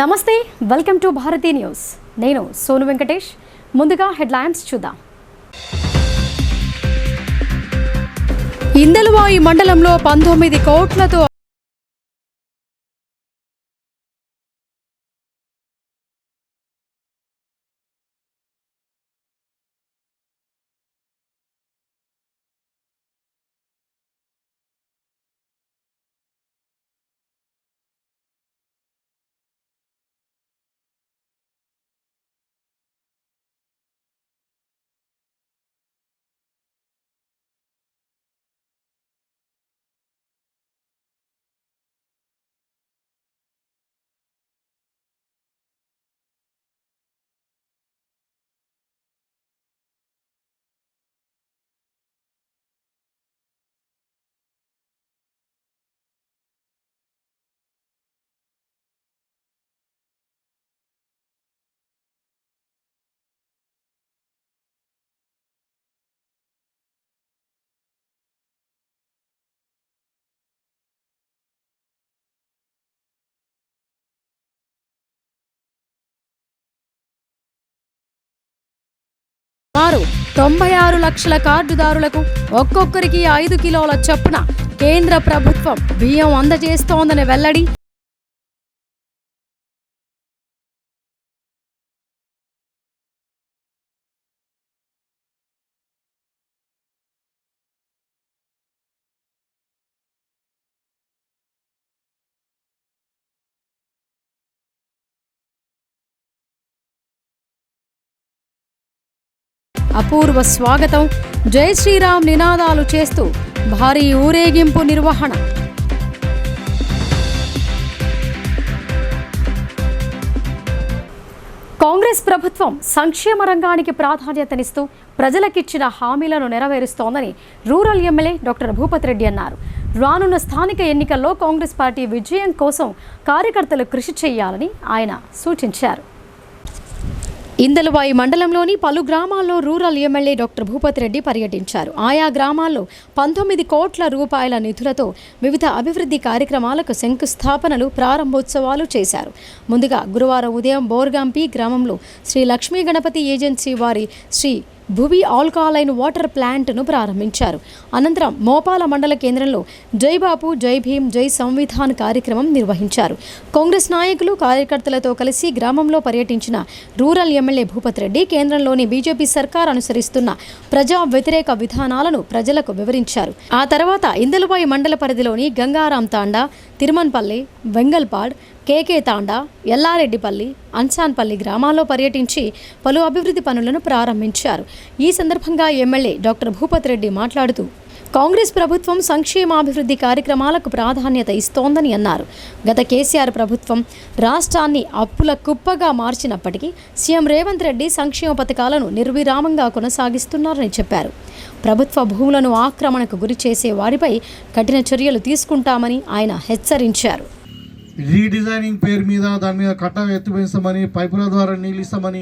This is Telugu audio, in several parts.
నమస్తే, వెల్కమ్ టు భారతీ న్యూస్. నేను సోను వెంకటేష్. ముందుగా హెడ్లైన్స్ చూద్దాం. ఇందలవాయి మండలంలో 19 కోట్లతో వారు 96 లక్షల కార్డుదారులకు ఒక్కొక్కరికి 5 కిలోల చొప్పున కేంద్ర ప్రభుత్వం బియ్యం అందజేస్తోందని వెల్లడి. అపూర్వ స్వాగతం, జై శ్రీరామ్ నినాదాలు చేస్తూ భారీ ఊరేగింపు నిర్వహణ. కాంగ్రెస్ ప్రభుత్వం సంక్షేమ రంగానికి ప్రాధాన్యతనిస్తూ ప్రజలకిచ్చిన హామీలను నెరవేరుస్తోందని rural MLA doctor Bhupathi Reddy అన్నారు. రానున్న స్థానిక ఎన్నికల్లో కాంగ్రెస్ పార్టీ విజయం కోసం కార్యకర్తలు కృషి చేయాలని ఆయన సూచించారు. ఇందలవాయి మండలంలోని పలు గ్రామాల్లో rural MLA doctor Bhupathi Reddy పర్యటించారు. ఆయా గ్రామాల్లో 19 కోట్ల రూపాయల నిధులతో వివిధ అభివృద్ధి కార్యక్రమాలకు శంకుస్థాపనలు, ప్రారంభోత్సవాలు చేశారు. ముందుగా గురువారం ఉదయం బోర్గాంపి గ్రామంలో శ్రీ లక్ష్మీ గణపతి ఏజెన్సీ వారి శ్రీ భువి ఆల్కలైన్ వాటర్ ప్లాంట్ను ప్రారంభించారు. అనంతరం మోపాల మండల కేంద్రంలో జై బాపు, జై భీమ్, జై సంవిధాన్ కార్యక్రమం నిర్వహించారు. కాంగ్రెస్ నాయకులు, కార్యకర్తలతో కలిసి గ్రామంలో పర్యటించిన రూరల్ ఎమ్మెల్యే భూపతి రెడ్డి కేంద్రంలోని బీజేపీ సర్కార్ అనుసరిస్తున్న ప్రజా వ్యతిరేక విధానాలను ప్రజలకు వివరించారు. ఆ తర్వాత ఇందలవాయి మండల పరిధిలోని గంగారాం తాండా, తిరుమన్పల్లి, వెంగల్పాడ్, కేకే తాండా, ఎల్లారెడ్డిపల్లి, అన్సాన్పల్లి గ్రామాల్లో పర్యటించి పలు అభివృద్ధి పనులను ప్రారంభించారు. ఈ సందర్భంగా ఎమ్మెల్యే డాక్టర్ భూపతి రెడ్డి మాట్లాడుతూ కాంగ్రెస్ ప్రభుత్వం సంక్షేమాభివృద్ధి కార్యక్రమాలకు ప్రాధాన్యత ఇస్తోందని అన్నారు. గత కేసీఆర్ ప్రభుత్వం రాష్ట్రాన్ని అప్పుల కుప్పగా మార్చినప్పటికీ సీఎం రేవంత్ రెడ్డి సంక్షేమ పథకాలను నిర్విరామంగా కొనసాగిస్తున్నారని చెప్పారు. ప్రభుత్వ భూములను ఆక్రమణకు గురి చేసే వారిపై కఠిన చర్యలు తీసుకుంటామని ఆయన హెచ్చరించారు. రీడిజైనింగ్ పేరు మీద దాని మీద కట్ట ఎత్తిపోయిస్తామని, పైపుల ద్వారా నీళ్ళు ఇస్తామని,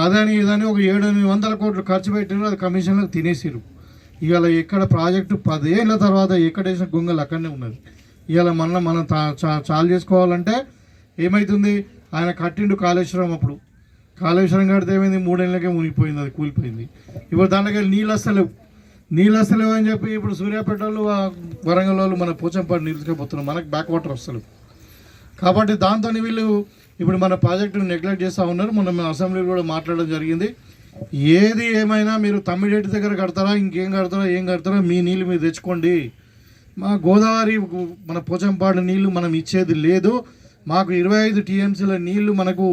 అదని ఇదని ఒక 700-800 కోట్లు ఖర్చు పెట్టారు. అది కమిషన్లకు తినేసారు. ఇవాళ ఎక్కడ ప్రాజెక్టు 10 ఏళ్ళ తర్వాత ఎక్కడేసిన గొంగలు అక్కడనే ఉన్నది. ఇవాళ మనం చాలు చేసుకోవాలంటే ఏమవుతుంది? ఆయన కట్టిండు కాళేశ్వరం. అప్పుడు కాళేశ్వరం కడితే ఏమైంది? 3 ఏళ్ళకే మునిగిపోయింది, అది కూలిపోయింది. ఇప్పుడు దాంట్లోకి నీళ్ళు వస్తలేవు అని చెప్పి ఇప్పుడు సూర్యాపేట వాళ్ళు, వరంగల్ వాళ్ళు మన పోచంపాడు నీళ్ళుకపోతున్నారు. మనకు బ్యాక్ వాటర్ వస్తలేవు. కాబట్టి దాంతో వీళ్ళు ఇప్పుడు మన ప్రాజెక్టును నెగ్లెక్ట్ చేస్తూ ఉన్నారు. మనం అసెంబ్లీలో కూడా మాట్లాడడం జరిగింది. ఏది ఏమైనా మీరు తమ్మిడేటి దగ్గర కడతారా, ఇంకేం కడతారా మీ నీళ్ళు మీరు తెచ్చుకోండి. మా గోదావరి, మన పోచంపాడు నీళ్లు మనం ఇచ్చేది లేదు. మాకు 25 టీఎంసీల నీళ్లు మనకు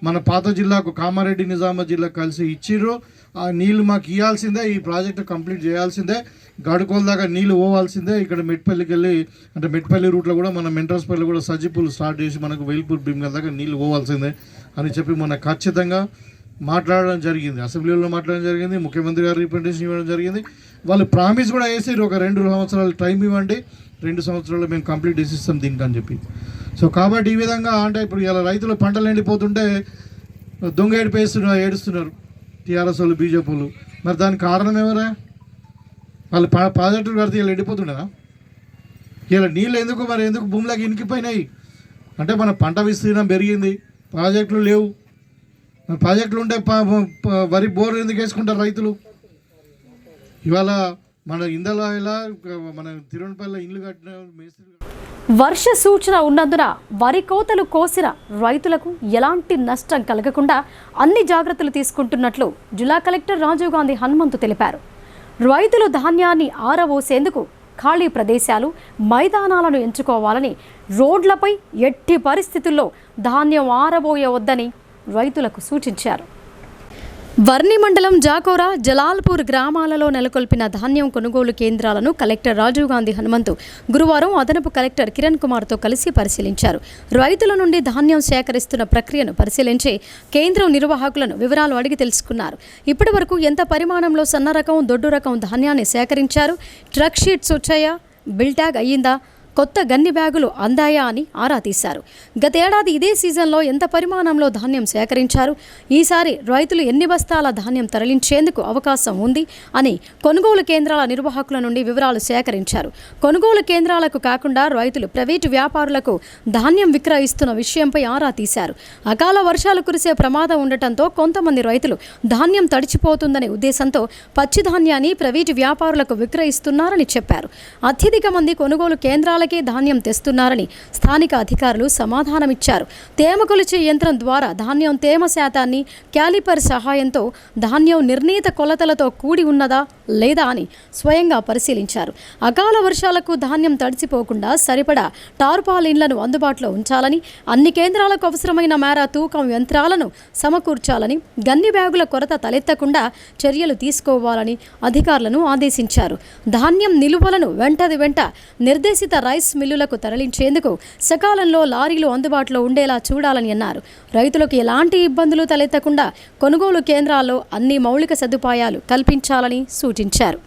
మన పాత జిల్లాకు, కామారెడ్డి, నిజామాబాద్ జిల్లాకు కలిసి ఇచ్చిర్రు. ఆ నీళ్లు మాకు ఇవ్వాల్సిందే. ఈ ప్రాజెక్టు కంప్లీట్ చేయాల్సిందే. గడుకోల దాకా నీళ్లు పోవాల్సిందే. ఇక్కడ మెట్పల్లికి వెళ్ళి, అంటే మెట్పల్లి రూట్లో కూడా మన మెంట్రస్పల్లి కూడా సజ్జిపూలు స్టార్ట్ చేసి మనకు వేల్పూర్ భీమ్గల్ దాకా నీళ్లు పోవాల్సిందే అని చెప్పి మన ఖచ్చితంగా మాట్లాడడం జరిగింది. అసెంబ్లీలో మాట్లాడడం జరిగింది. ముఖ్యమంత్రి గారు రిప్రజెంటేషన్ ఇవ్వడం జరిగింది. వాళ్ళు ప్రామిస్ కూడా వేసారు, ఒక 2 సంవత్సరాలు టైం ఇవ్వండి, 2 సంవత్సరాల్లో మేము కంప్లీట్ చేసిస్తాం దీనికి అని చెప్పి. సో కాబట్టి ఈ విధంగా అంటే ఇప్పుడు ఇలా రైతులు పంటలు ఎండిపోతుంటే దొంగ ఏడుస్తున్నారు టీఆర్ఎస్ వాళ్ళు, బీజేపీ వాళ్ళు. మరి దానికి కారణం ఎవరా? వాళ్ళు ప్రాజెక్టులు కడితే ఇలా ఎండిపోతుండేనా? ఇలా నీళ్ళు ఎందుకు భూమిలోకి ఇనికిపోయినాయి? అంటే మన పంట విస్తీర్ణం పెరిగింది, ప్రాజెక్టులు లేవు. ప్రాజెక్టులు ఉంటే వరి బోర్ ఎందుకు వేసుకుంటారు రైతులు? ఇవాళ మన ఇందలో ఇలా మన తిరువనపల్లిలో ఇల్లు కట్టిన మేస్త్రి వర్ష సూచన ఉన్నందున వరి కోతలు కోసిన రైతులకు ఎలాంటి నష్టం కలగకుండా అన్ని జాగ్రత్తలు తీసుకుంటున్నట్లు జిల్లా కలెక్టర్ రాజీవ్ గాంధీ హనుమంతు తెలిపారు. రైతులు ధాన్యాన్ని ఆరబోసేందుకు ఖాళీ ప్రదేశాలు, మైదానాలను ఎంచుకోవాలని, రోడ్లపై ఎట్టి పరిస్థితుల్లో ధాన్యం ఆరబోయవద్దని రైతులకు సూచించారు. వర్ని మండలం జాకోరా, జలాల్పూర్ గ్రామాలలో నెలకొల్పిన ధాన్యం కొనుగోలు కేంద్రాలను కలెక్టర్ రాజీవ్ గాంధీ హనుమంతు గురువారం అదనపు కలెక్టర్ కిరణ్ కుమార్తో కలిసి పరిశీలించారు. రైతుల నుండి ధాన్యం సేకరిస్తున్న ప్రక్రియను పరిశీలించి కేంద్రం నిర్వాహకులను వివరాలు అడిగి తెలుసుకున్నారు. ఇప్పటి వరకు ఎంత పరిమాణంలో సన్న రకం, దొడ్డు రకం ధాన్యాన్ని సేకరించారు, ట్రక్ షీట్స్ వచ్చాయా, బిల్ ట్యాగ్ అయ్యిందా, కొత్త గన్ని బ్యాగులు అందాయా అని ఆరా తీశారు. గతేడాది ఇదే సీజన్లో ఎంత పరిమాణంలో ధాన్యం సేకరించారు, ఈసారి రైతులు ఎన్ని బస్తాల ధాన్యం తరలించేందుకు అవకాశం ఉంది అని కొనుగోలు కేంద్రాల నిర్వాహకుల నుండి వివరాలు సేకరించారు. కొనుగోలు కేంద్రాలకు కాకుండా రైతులు ప్రైవేటు వ్యాపారులకు ధాన్యం విక్రయిస్తున్న విషయంపై ఆరా తీశారు. అకాల వర్షాలు కురిసే ప్రమాదం ఉండటంతో కొంతమంది రైతులు ధాన్యం తడిచిపోతుందనే ఉద్దేశంతో పచ్చి ధాన్యాన్ని ప్రైవేటు వ్యాపారులకు విక్రయిస్తున్నారని చెప్పారు. అత్యధిక మంది కొనుగోలు కేంద్రాల ధాన్యం తెస్తున్నారని స్థానిక అధికారులు సమాధానమిచ్చారు. తేమ కొలిచే యంత్రం ద్వారా ధాన్యం తేమ శాతాన్ని క్యాలిపర్ సహాయంతో ధాన్యం నిర్ణీత కొలతలతో కూడి ఉన్నదా లేదా అని స్వయంగా పరిశీలించారు. అకాల వర్షాలకు ధాన్యం తడిసిపోకుండా సరిపడా టార్పాలిన్లను అందుబాటులో ఉంచాలని, అన్ని కేంద్రాలకు అవసరమైన మేర తూకం యంత్రాలను సమకూర్చాలని, గన్ని బ్యాగుల కొరత తలెత్తకుండా చర్యలు తీసుకోవాలని అధికారులను ఆదేశించారు. ధాన్యం నిలువలను వెంట నిర్దేశిత రైస్ మిల్లులకు తరలించేందుకు సకాలంలో లారీలు అందుబాటులో ఉండేలా చూడాలని అన్నారు. రైతులకు ఎలాంటి ఇబ్బందులు తలెత్తకుండా కొనుగోలు కేంద్రాల్లో అన్ని మౌలిక సదుపాయాలు కల్పించాలని సూచించారు.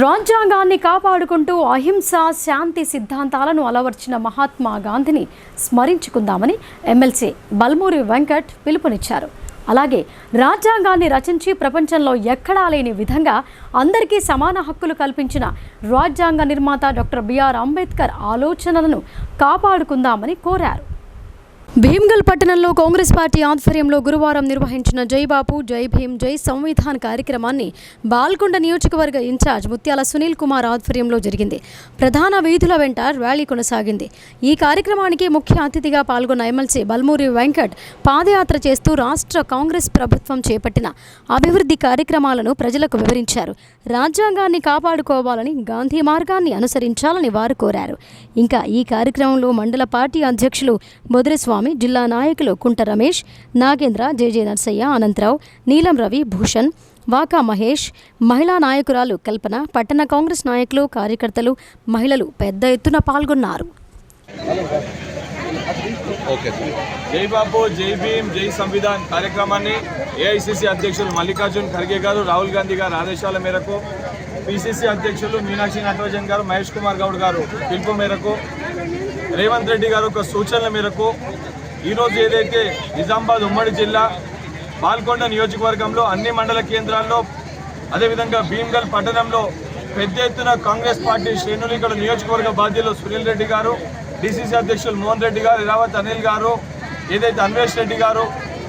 రాజ్యాంగాన్ని కాపాడుకుంటూ అహింస, శాంతి సిద్ధాంతాలను అలవర్చిన మహాత్మా గాంధీని స్మరించుకుందామని ఎమ్మెల్సీ బల్మూరి వెంకట్ పిలుపునిచ్చారు. అలాగే రాజ్యాంగాన్ని రచించి ప్రపంచంలో ఎక్కడా లేని విధంగా అందరికీ సమాన హక్కులు కల్పించిన రాజ్యాంగ నిర్మాత డాక్టర్ బిఆర్ అంబేద్కర్ ఆలోచనలను కాపాడుకుందామని కోరారు. భీమ్గల్ పట్టణంలో కాంగ్రెస్ పార్టీ ఆధ్వర్యంలో గురువారం నిర్వహించిన జై బాపు, జై భీమ్, జై సంవిధాన్ కార్యక్రమాన్ని బాల్కొండ నియోజకవర్గ ఇన్ఛార్జ్ ముత్యాల సునీల్ కుమార్ ఆధ్వర్యంలో జరిగింది. ప్రధాన వీధుల వెంట ర్యాలీ కొనసాగింది. ఈ కార్యక్రమానికి ముఖ్య అతిథిగా పాల్గొన్న ఎమ్మెల్సీ బల్మూరి వెంకట్ పాదయాత్ర చేస్తూ రాష్ట్ర కాంగ్రెస్ ప్రభుత్వం చేపట్టిన అభివృద్ధి కార్యక్రమాలను ప్రజలకు వివరించారు. రాజ్యాంగాన్ని కాపాడుకోవాలని, గాంధీ మార్గాన్ని అనుసరించాలని వారు కోరారు. ఇంకా ఈ కార్యక్రమంలో మండల పార్టీ అధ్యక్షులు బొదిరిస్వామి, జిల్లా నాయకులు కుంట రమేష్, నాగేంద్ర, జేజే నర్సయ్య, అనంతరావు, నీలం రవి, భూషణ్, వాకా మహేష్, మహిళా నాయకురాలు కల్పన, పట్టణ కాంగ్రెస్ నాయకులు, కార్యకర్తలు, మహిళలు పెద్ద ఎత్తున పాల్గొన్నారు. జై బాపు, జై భీమ్, జై సంవిధాన్ కార్యక్రమాన్ని ఏఐసిసి అధ్యక్షులు మల్లికార్జున్ ఖర్గే గారు, రాహుల్ గాంధీ గారు ఆదేశాల మేరకు, పిసిసి అధ్యక్షులు మీనాక్షి నటరాజన్ గారు, మహేష్ కుమార్ గౌడ్ గారు పిలుపు మేరకు, రేవంత్ రెడ్డి గారు ఒక సూచనల మేరకు ఈరోజు ఏదైతే నిజామాబాద్ ఉమ్మడి జిల్లా బాల్కొండ నియోజకవర్గంలో అన్ని మండల కేంద్రాల్లో, అదేవిధంగా భీమ్గల్ పట్టణంలో పెద్ద ఎత్తున కాంగ్రెస్ పార్టీ శ్రేణులు, ఇక్కడ నియోజకవర్గ బాధ్యులు సునీల్ రెడ్డి గారు, డిసిసి అధ్యక్షులు మోహన్ రెడ్డి గారు, ఇరావత్ అనిల్ గారు, ఏదైతే అన్వేష్ రెడ్డి గారు,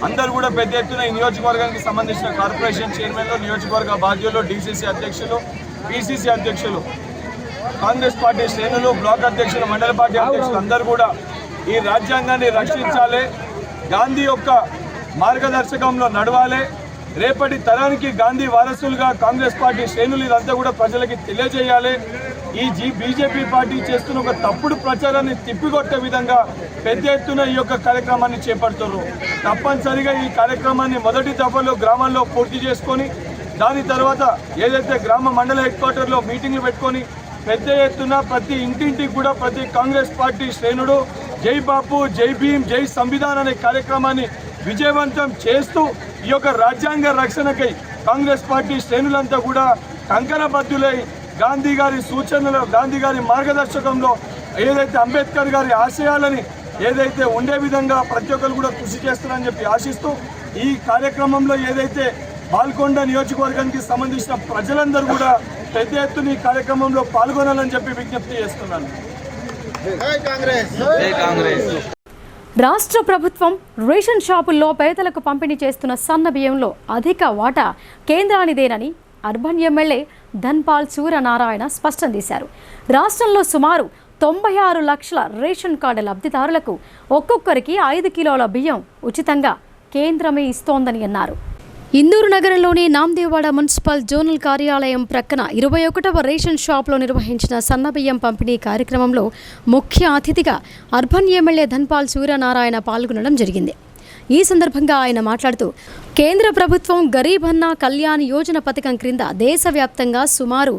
అందరూ కూడా పెద్ద ఎత్తున ఈ నియోజకవర్గానికి సంబంధించిన కార్పొరేషన్ చైర్మన్లు, నియోజకవర్గ బాధ్యులు, డిసిసి అధ్యక్షులు, పిసిసి అధ్యక్షులు, కాంగ్రెస్ పార్టీ శ్రేణులు, బ్లాక్ అధ్యక్షులు, మండల పార్టీ అధ్యక్షులు అందరూ కూడా ఈ రాజ్యాంగాన్ని రక్షించాలి, గాంధీ యొక్క మార్గదర్శకంలో నడవాలి, రేపటి తరానికి గాంధీ వారసులుగా కాంగ్రెస్ పార్టీ శ్రేణులు ఇదంతా కూడా ప్రజలకి తెలియజేయాలి. ఈ బీజేపీ పార్టీ చేస్తున్న ఒక తప్పుడు ప్రచారాన్ని తిప్పికొట్టే విధంగా పెద్ద ఎత్తున ఈ యొక్క కార్యక్రమాన్ని చేపడుతున్నారు. తప్పనిసరిగా ఈ కార్యక్రమాన్ని మొదటి దఫలో గ్రామాల్లో పూర్తి చేసుకొని, దాని తర్వాత ఏదైతే గ్రామ మండల హెడ్ క్వార్టర్లో మీటింగ్లు పెట్టుకొని పెద్ద ఎత్తున ప్రతి ఇంటింటికి కూడా ప్రతి కాంగ్రెస్ పార్టీ శ్రేణుడు జై బాపు, జై భీమ్, జై సంవిధాన్ అనే కార్యక్రమాన్ని విజయవంతం చేస్తూ ఈ యొక్క రాజ్యాంగ రక్షణకై కాంగ్రెస్ పార్టీ శ్రేణులంతా కూడా కంకణబద్ధులై గాంధీ గారి సూచనలు, గాంధీ గారి మార్గదర్శకంలో ఏదైతే అంబేద్కర్ గారి ఆశయాలని ఏదైతే ఉండే విధంగా ప్రతి ఒక్కరు కూడా కృషి చేస్తారని చెప్పి ఆశిస్తూ, ఈ కార్యక్రమంలో ఏదైతే బాల్కొండ నియోజకవర్గానికి సంబంధించిన ప్రజలందరూ కూడా పెద్ద ఎత్తున ఈ కార్యక్రమంలో పాల్గొనాలని చెప్పి విజ్ఞప్తి చేస్తున్నాను. జై కాంగ్రెస్. రాష్ట్ర ప్రభుత్వం రేషన్ షాపుల్లో పేదలకు పంపిణీ చేస్తున్న సన్న బియ్యంలో అధిక వాటా కేంద్రానిదేనని అర్బన్ ఎమ్మెల్యే ధన్పాల్ సూర్యనారాయణ స్పష్టం చేశారు. రాష్ట్రంలో సుమారు 96 లక్షల రేషన్ కార్డు లబ్ధిదారులకు ఒక్కొక్కరికి 5 కిలోల బియ్యం ఉచితంగా కేంద్రమే ఇస్తోందని అన్నారు. ఇందూరు నగరంలోని నాందేవాడ మున్సిపల్ జోనల్ కార్యాలయం ప్రక్కన 21వ రేషన్ షాప్లో నిర్వహించిన సన్నబియ్యం పంపిణీ కార్యక్రమంలో ముఖ్య అతిథిగా అర్బన్ ఎమ్మెల్యే ధన్పాల్ సూర్యనారాయణ పాల్గొనడం జరిగింది. ఈ సందర్భంగా ఆయన మాట్లాడుతూ కేంద్ర ప్రభుత్వం గరీబ్ అన్న కళ్యాణ్ యోజన పథకం క్రింద దేశవ్యాప్తంగా సుమారు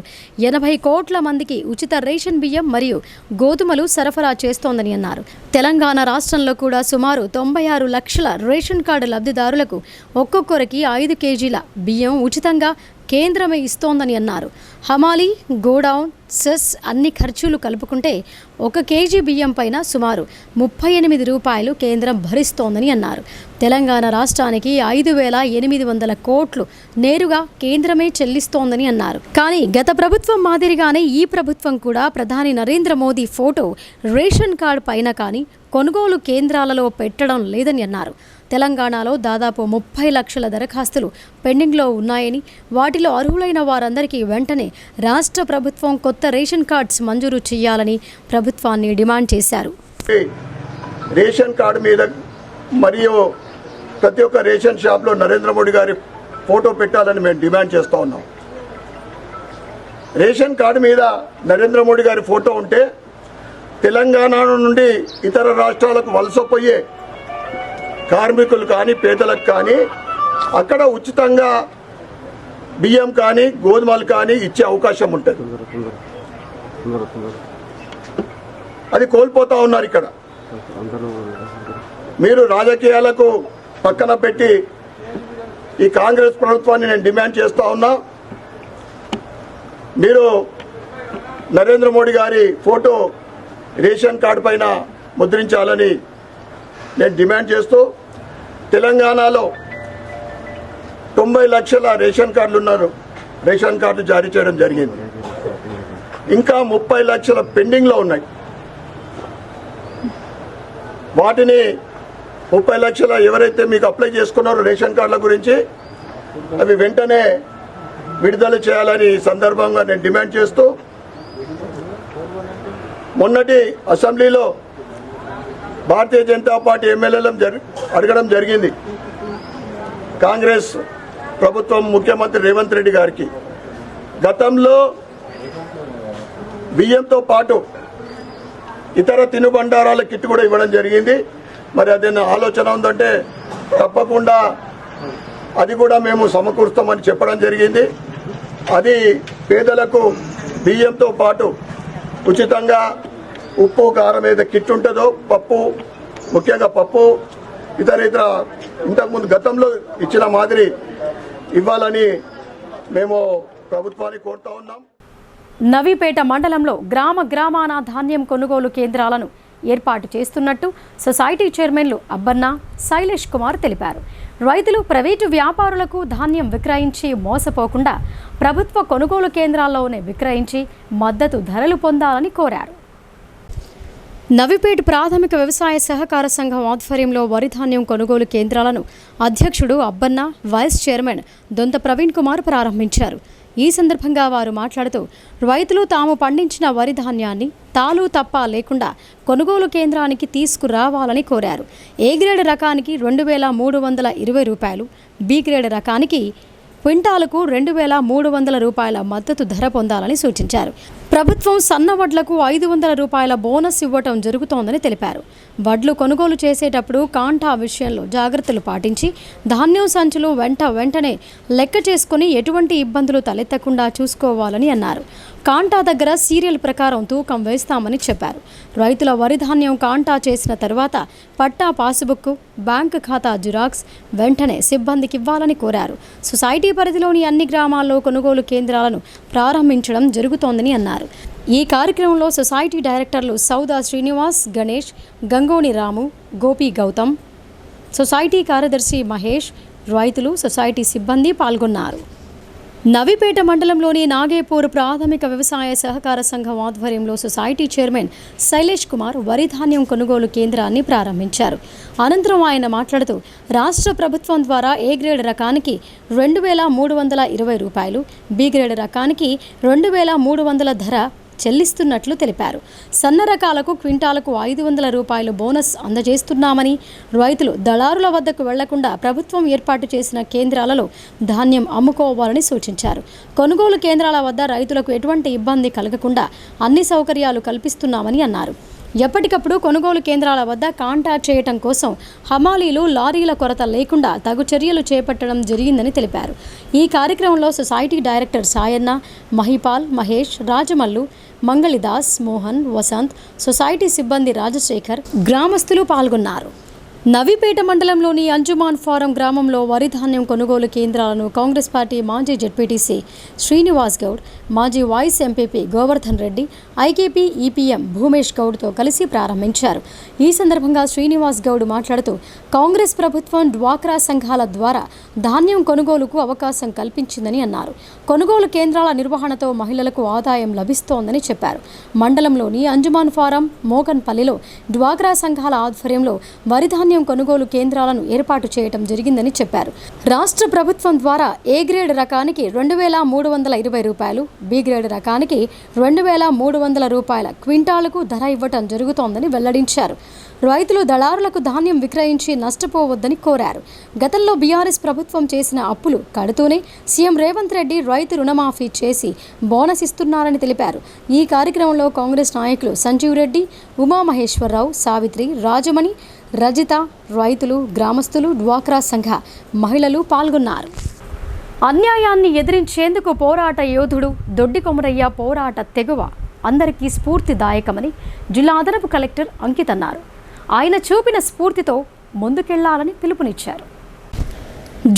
80 కోట్ల మందికి ఉచిత రేషన్ బియ్యం మరియు గోధుమలు సరఫరా చేస్తోందని అన్నారు. తెలంగాణ రాష్ట్రంలో కూడా సుమారు 96 లక్షల రేషన్ కార్డు లబ్ధిదారులకు ఒక్కొక్కరికి 5 కేజీల బియ్యం ఉచితంగా కేంద్రమే ఇస్తోందని అన్నారు. హమాలీ, గోడౌన్, సెస్ అన్ని ఖర్చులు కలుపుకుంటే 1 కేజీ బియ్యం పైన సుమారు 38 రూపాయలు కేంద్రం భరిస్తోందని అన్నారు. తెలంగాణ రాష్ట్రానికి 5,800 కోట్లు నేరుగా కేంద్రమే చెల్లిస్తోందని అన్నారు. కానీ గత ప్రభుత్వం మాదిరిగానే ఈ ప్రభుత్వం కూడా ప్రధాని Narendra Modi photo ration card పైన కానీ కొనుగోలు కేంద్రాలలో పెట్టడం లేదని అన్నారు. తెలంగాణలో దాదాపు 30 లక్షల దరఖాస్తులు పెండింగ్లో ఉన్నాయని, వాటిలో అర్హులైన వారందరికీ వెంటనే రాష్ట్ర ప్రభుత్వం కొత్త రేషన్ కార్డ్స్ మంజూరు చేయాలని ప్రభుత్వాన్ని డిమాండ్ చేశారు. రేషన్ కార్డు మీద మరియు ప్రతి ఒక్క రేషన్ షాప్లో నరేంద్ర మోడీ గారి ఫోటో పెట్టాలని మేము డిమాండ్ చేస్తూ ఉన్నాం. రేషన్ కార్డు మీద నరేంద్ర మోడీ గారి ఫోటో ఉంటే తెలంగాణ నుండి ఇతర రాష్ట్రాలకు వలసపోయే కార్మికులు కానీ పేదలకు కానీ అక్కడ ఉచితంగా బియ్యం కానీ గోధుమలు కానీ ఇచ్చే అవకాశం ఉంటుంది. అది కోల్పోతా ఉన్నారు. ఇక్కడ మీరు రాజకీయాలకు పక్కన పెట్టి ఈ కాంగ్రెస్ ప్రభుత్వాన్ని నేను డిమాండ్ చేస్తూ ఉన్నా, మీరు నరేంద్ర మోడీ గారి ఫోటో రేషన్ కార్డు పైన ముద్రించాలని నేను డిమాండ్ చేస్తూ, తెలంగాణలో 90 లక్షల రేషన్ కార్డులు ఉన్నారు. రేషన్ కార్డు జారీ చేయడం జరిగింది. ఇంకా 30 లక్షల పెండింగ్లో ఉన్నాయి. వాటిని 30 లక్షల ఎవరైతే మీకు అప్లై చేసుకున్నారో రేషన్ కార్డుల గురించి అవి వెంటనే విడుదల చేయాలని సందర్భంగా నేను డిమాండ్ చేస్తూ, మొన్నటి అసెంబ్లీలో భారతీయ జనతా పార్టీ ఎమ్మెల్యేలను అడగడం జరిగింది. కాంగ్రెస్ ప్రభుత్వం ముఖ్యమంత్రి రేవంత్ రెడ్డి గారికి గతంలో బియ్యంతో పాటు ఇతర తినుబండారాల కిట్ కూడా ఇవ్వడం జరిగింది. మరి అదేనా ఆలోచన ఉందంటే తప్పకుండా అది కూడా మేము సమకూరుస్తామని చెప్పడం జరిగింది. అది పేదలకు బియ్యంతో పాటు ఉచితంగా ఉప్పు, కారం ఏదో కిట్ ఉంటుందో, పప్పు, ముఖ్యంగా పప్పు, ఇతర ఇంతకుముందు గతంలో ఇచ్చిన మాదిరి ఇవ్వాలని మేము ప్రభుత్వాన్ని కోరుతా ఉన్నాం. నవీపేట మండలంలో గ్రామాన ధాన్యం కొనుగోలు కేంద్రాలను ఏర్పాటు చేస్తున్నట్టు సొసైటీ చైర్మన్లు అబ్బన్న, శైలేష్ కుమార్ తెలిపారు. రైతులు, ప్రైవేటు వ్యాపారులకు ధాన్యం విక్రయించి మోసపోకుండా ప్రభుత్వ కొనుగోలు కేంద్రాల్లోనే విక్రయించి మద్దతు ధరలు పొందాలని కోరారు. నవీపేట్ ప్రాథమిక వ్యవసాయ సహకార సంఘం ఆధ్వర్యంలో వరి ధాన్యం కొనుగోలు కేంద్రాలను అధ్యక్షుడు అబ్బన్న, వైస్ చైర్మన్ దొంత ప్రవీణ్ కుమార్ ప్రారంభించారు. ఈ సందర్భంగా వారు మాట్లాడుతూ రైతులు తాము పండించిన వరి ధాన్యాన్ని తాలు తప్ప లేకుండా కొనుగోలు కేంద్రానికి తీసుకురావాలని కోరారు. ఏ గ్రేడ్ రకానికి 2,320 రూపాయలు, బి గ్రేడ్ రకానికి క్వింటాలకు 2,300 రూపాయల మద్దతు ధర పొందాలని సూచించారు. ప్రభుత్వం సన్న వడ్లకు 500 రూపాయల బోనస్ ఇవ్వటం జరుగుతోందని తెలిపారు. వడ్లు కొనుగోలు చేసేటప్పుడు కాంటా విషయంలో జాగ్రత్తలు పాటించి ధాన్యం సంచులు వెంటనే లెక్క చేసుకుని ఎటువంటి ఇబ్బందులు తలెత్తకుండా చూసుకోవాలని అన్నారు. కాంటా దగ్గర సీరియల్ ప్రకారం తూకం వేస్తామని చెప్పారు. రైతుల వరి ధాన్యం కాంటా చేసిన తర్వాత పట్టా, పాస్బుక్, బ్యాంకు ఖాతా జిరాక్స్ వెంటనే సిబ్బందికి ఇవ్వాలని కోరారు. సొసైటీ పరిధిలోని అన్ని గ్రామాల్లో కొనుగోలు కేంద్రాలను ప్రారంభించడం జరుగుతోందని అన్నారు. ఈ కార్యక్రమంలో సొసైటీ డైరెక్టర్లు సౌదా శ్రీనివాస్, గణేష్, గంగోని రాము, గోపి గౌతమ్, సొసైటీ కార్యదర్శి మహేష్, రైతులు, సొసైటీ సిబ్బంది పాల్గొన్నారు. నవిపేట మండలంలోని నాగేపూర్ ప్రాథమిక వ్యవసాయ సహకార సంఘం ఆధ్వర్యంలో సొసైటీ చైర్మన్ శైలేష్ కుమార్ వరి ధాన్యం కొనుగోలు కేంద్రాన్ని ప్రారంభించారు. అనంతరం ఆయన మాట్లాడుతూ రాష్ట్ర ప్రభుత్వం ద్వారా ఏ గ్రేడ్ రకానికి 2,320 రూపాయలు, బి గ్రేడ్ రకానికి 2,300 ధర చెల్లిస్తున్నట్లు తెలిపారు. సన్న రకాలకు క్వింటాలకు 500 రూపాయలు బోనస్ అందజేస్తున్నామని, రైతులు దళారుల వద్దకు వెళ్లకుండా ప్రభుత్వం ఏర్పాటు చేసిన కేంద్రాలలో ధాన్యం అమ్ముకోవాలని సూచించారు. కొనుగోలు కేంద్రాల వద్ద రైతులకు ఎటువంటి ఇబ్బంది కలగకుండా అన్ని సౌకర్యాలు కల్పిస్తున్నామని అన్నారు. ఎప్పటికప్పుడు కొనుగోలు కేంద్రాల వద్ద కాంటాక్ట్ చేయటం కోసం హమాలీలు, లారీల కొరత లేకుండా తగు చర్యలు చేపట్టడం జరిగిందని తెలిపారు. ఈ కార్యక్రమంలో society director Sayanna, Mahipal, Mahesh, Rajamallu, Mangalidas, Mohan, Vasanth, society సిబ్బంది రాజశేఖర్, గ్రామస్తులు పాల్గొన్నారు. నవిపేట మండలంలోని అంజుమాన్ ఫారం గ్రామంలో వరి ధాన్యం కొనుగోలు కేంద్రాలను కాంగ్రెస్ పార్టీ మాజీ జెడ్పీటీసీ శ్రీనివాస్ గౌడ్, మాజీ vice MPP Govardhan Reddy, IKP EPM Bhumesh గౌడ్తో కలిసి ప్రారంభించారు. ఈ సందర్భంగా శ్రీనివాస్ గౌడ్ మాట్లాడుతూ కాంగ్రెస్ ప్రభుత్వం డ్వాక్రా సంఘాల ద్వారా ధాన్యం కొనుగోలుకు అవకాశం కల్పించిందని అన్నారు. కొనుగోలు కేంద్రాల నిర్వహణతో మహిళలకు ఆదాయం లభిస్తోందని చెప్పారు. మండలంలోని అంజుమాన్ ఫారం, మోగన్పల్లిలో డ్వాక్రా సంఘాల ఆధ్వర్యంలో వరి ధాన్యం కొనుగోలు కేంద్రాలను ఏర్పాటు చేయడం జరిగిందని చెప్పారు. రాష్ట్ర ప్రభుత్వం ద్వారా ఏ గ్రేడ్ రకానికి 2,320 రూపాయలు, బి గ్రేడ్ రకానికి 2,300 రూపాయల క్వింటాలకు ధర ఇవ్వటం జరుగుతోందని వెల్లడించారు. రైతులు దళారులకు ధాన్యం విక్రయించి నష్టపోవద్దని కోరారు. గతంలో బీఆర్ఎస్ ప్రభుత్వం చేసిన అప్పులు కడుతూనే సీఎం రేవంత్ రెడ్డి రైతు రుణమాఫీ చేసి బోనస్ ఇస్తున్నారని తెలిపారు. ఈ కార్యక్రమంలో కాంగ్రెస్ నాయకులు సంజీవ్ రెడ్డి, ఉమామహేశ్వరరావు, సావిత్రి, రాజమణి, రజిత, రైతులు, గ్రామస్తులు, డ్వాక్రా సంఘ మహిళలు పాల్గొన్నారు. అన్యాయాన్ని ఎదిరించేందుకు పోరాట యోధుడు దొడ్డి కొమరయ్య పోరాట తెగువ అందరికీ స్ఫూర్తిదాయకమని జిల్లా అదనపు కలెక్టర్ అంకిత్ అన్నారు. ఆయన చూపిన స్ఫూర్తితో ముందుకెళ్లాలని పిలుపునిచ్చారు.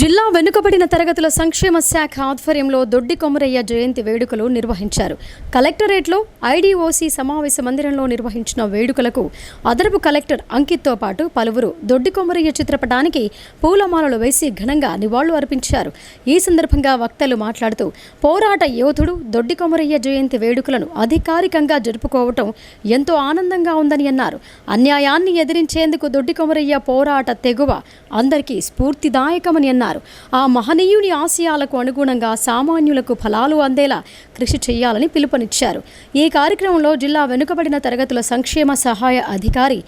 జిల్లా వెనుకబడిన తరగతుల సంక్షేమ శాఖ ఆధ్వర్యంలో దొడ్డి కొమరయ్య జయంతి వేడుకలు నిర్వహించారు. కలెక్టరేట్లో ఐడీఓసీ సమావేశ మందిరంలో నిర్వహించిన వేడుకలకు అదనపు కలెక్టర్ అంకిత్తో పాటు పలువురు దొడ్డి కొమరయ్య చిత్రపటానికి పూలమాలలు వేసి ఘనంగా నివాళులు అర్పించారు. ఈ సందర్భంగా వక్తలు మాట్లాడుతూ పోరాట యోధుడు దొడ్డి కొమరయ్య జయంతి వేడుకలను అధికారికంగా జరుపుకోవటం ఎంతో ఆనందంగా ఉందని అన్నారు. అన్యాయాన్ని ఎదిరించేందుకు దొడ్డి కొమరయ్య పోరాట తెగువ అందరికీ స్ఫూర్తిదాయకమని అన్నారు. ఆ మహనీయుని ఆశయాలకు అనుగుణంగా సామాన్యులకు ఫలాలు అందేలా కృషి చేయాలని పిలుపునిచ్చారు. ఈ కార్యక్రమంలో జిల్లా వెనుకబడిన తరగతుల సంక్షేమ సహాయ అధికారి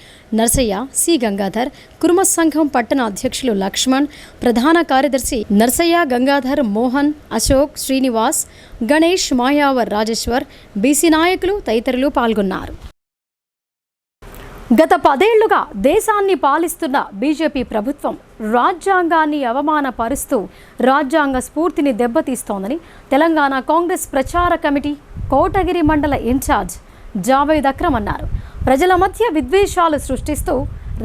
నర్సయ్య, సి గంగాధర్, కుర్మ సంఘం పట్టణ అధ్యక్షులు లక్ష్మణ్, ప్రధాన కార్యదర్శి నర్సయ్య, గంగాధర్, మోహన్, అశోక్, శ్రీనివాస్, గణేష్, మాయావర్, రాజేశ్వర్, బీసీ నాయకులు తదితరులు పాల్గొన్నారు. గత 10 ఏళ్లుగా దేశాన్ని పాలిస్తున్న బీజేపీ ప్రభుత్వం రాజ్యాంగాన్ని అవమానపరుస్తూ రాజ్యాంగ స్ఫూర్తిని దెబ్బతీస్తోందని తెలంగాణ కాంగ్రెస్ ప్రచార కమిటీ కోటగిరి మండల ఇన్ఛార్జ్ జావేద్ అక్రమ్ అన్నారు. ప్రజల మధ్య విద్వేషాలు సృష్టిస్తూ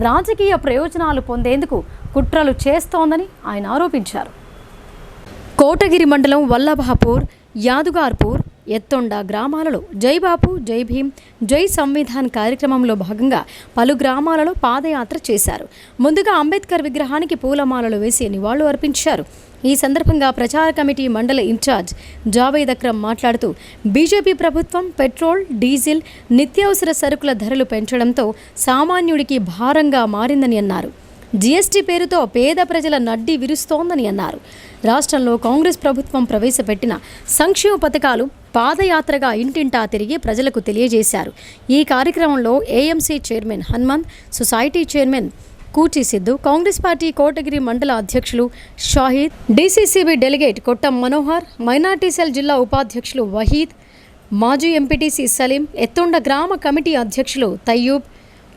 రాజకీయ ప్రయోజనాలు పొందేందుకు కుట్రలు చేస్తోందని ఆయన ఆరోపించారు. కోటగిరి మండలం వల్లభాపూర్, యాదుగార్పూర్, ఎత్తొండ గ్రామాలలో జై బాపు, జై భీమ్, జై సంవిధాన్ కార్యక్రమంలో భాగంగా పలు గ్రామాలలో పాదయాత్ర చేశారు. ముందుగా అంబేద్కర్ విగ్రహానికి పూలమాలలు వేసి నివాళులు అర్పించారు. ఈ సందర్భంగా ప్రచార కమిటీ మండల ఇన్ఛార్జ్ జావేద్ అక్రమ్ మాట్లాడుతూ బీజేపీ ప్రభుత్వం పెట్రోల్, డీజిల్, నిత్యావసర సరుకుల ధరలు పెంచడంతో సామాన్యుడికి భారంగా మారిందని అన్నారు. జీఎస్టీ పేరుతో పేద ప్రజల నడ్డి విరుస్తోందని అన్నారు. రాష్ట్రంలో కాంగ్రెస్ ప్రభుత్వం ప్రవేశపెట్టిన సంక్షేమ పథకాలు పాదయాత్రగా ఇంటింటా తిరిగి ప్రజలకు తెలియజేశారు. ఈ కార్యక్రమంలో AMC chairman Hanumanth, society chairman Kuchi Siddhu, Congress party Kotagiri మండల అధ్యక్షులు షాహిద్, డీసీసీబీ డెలిగేట్ కొట్టం మనోహర్, మైనార్టీ సెల్ జిల్లా ఉపాధ్యక్షులు వహీద్, మాజీ ఎంపీటీసీ సలీం, ఎత్తొండ గ్రామ కమిటీ అధ్యక్షులు తయ్యూబ్,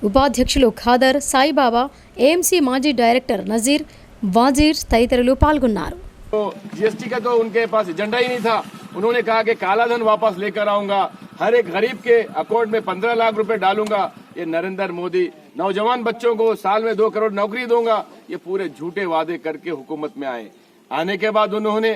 ఉపాధ్యక్షులు ఖాదర్, సాయిబాబా, ఏఎంసీ మాజీ డైరెక్టర్ నజీర్, వాజీర్ తదితరులు పాల్గొన్నారు. जीएसटी का तो उनके पास एजेंडा ही नहीं था. उन्होंने कहा कि काला धन वापस लेकर आऊंगा, हर एक गरीब के अकाउंट में 15 लाख रुपए डालूंगा. ये नरेंद्र मोदी नौजवान बच्चों को साल में 2 करोड़ नौकरी दूंगा, ये पूरे झूठे वादे करके हुकूमत में आए. आने के बाद उन्होंने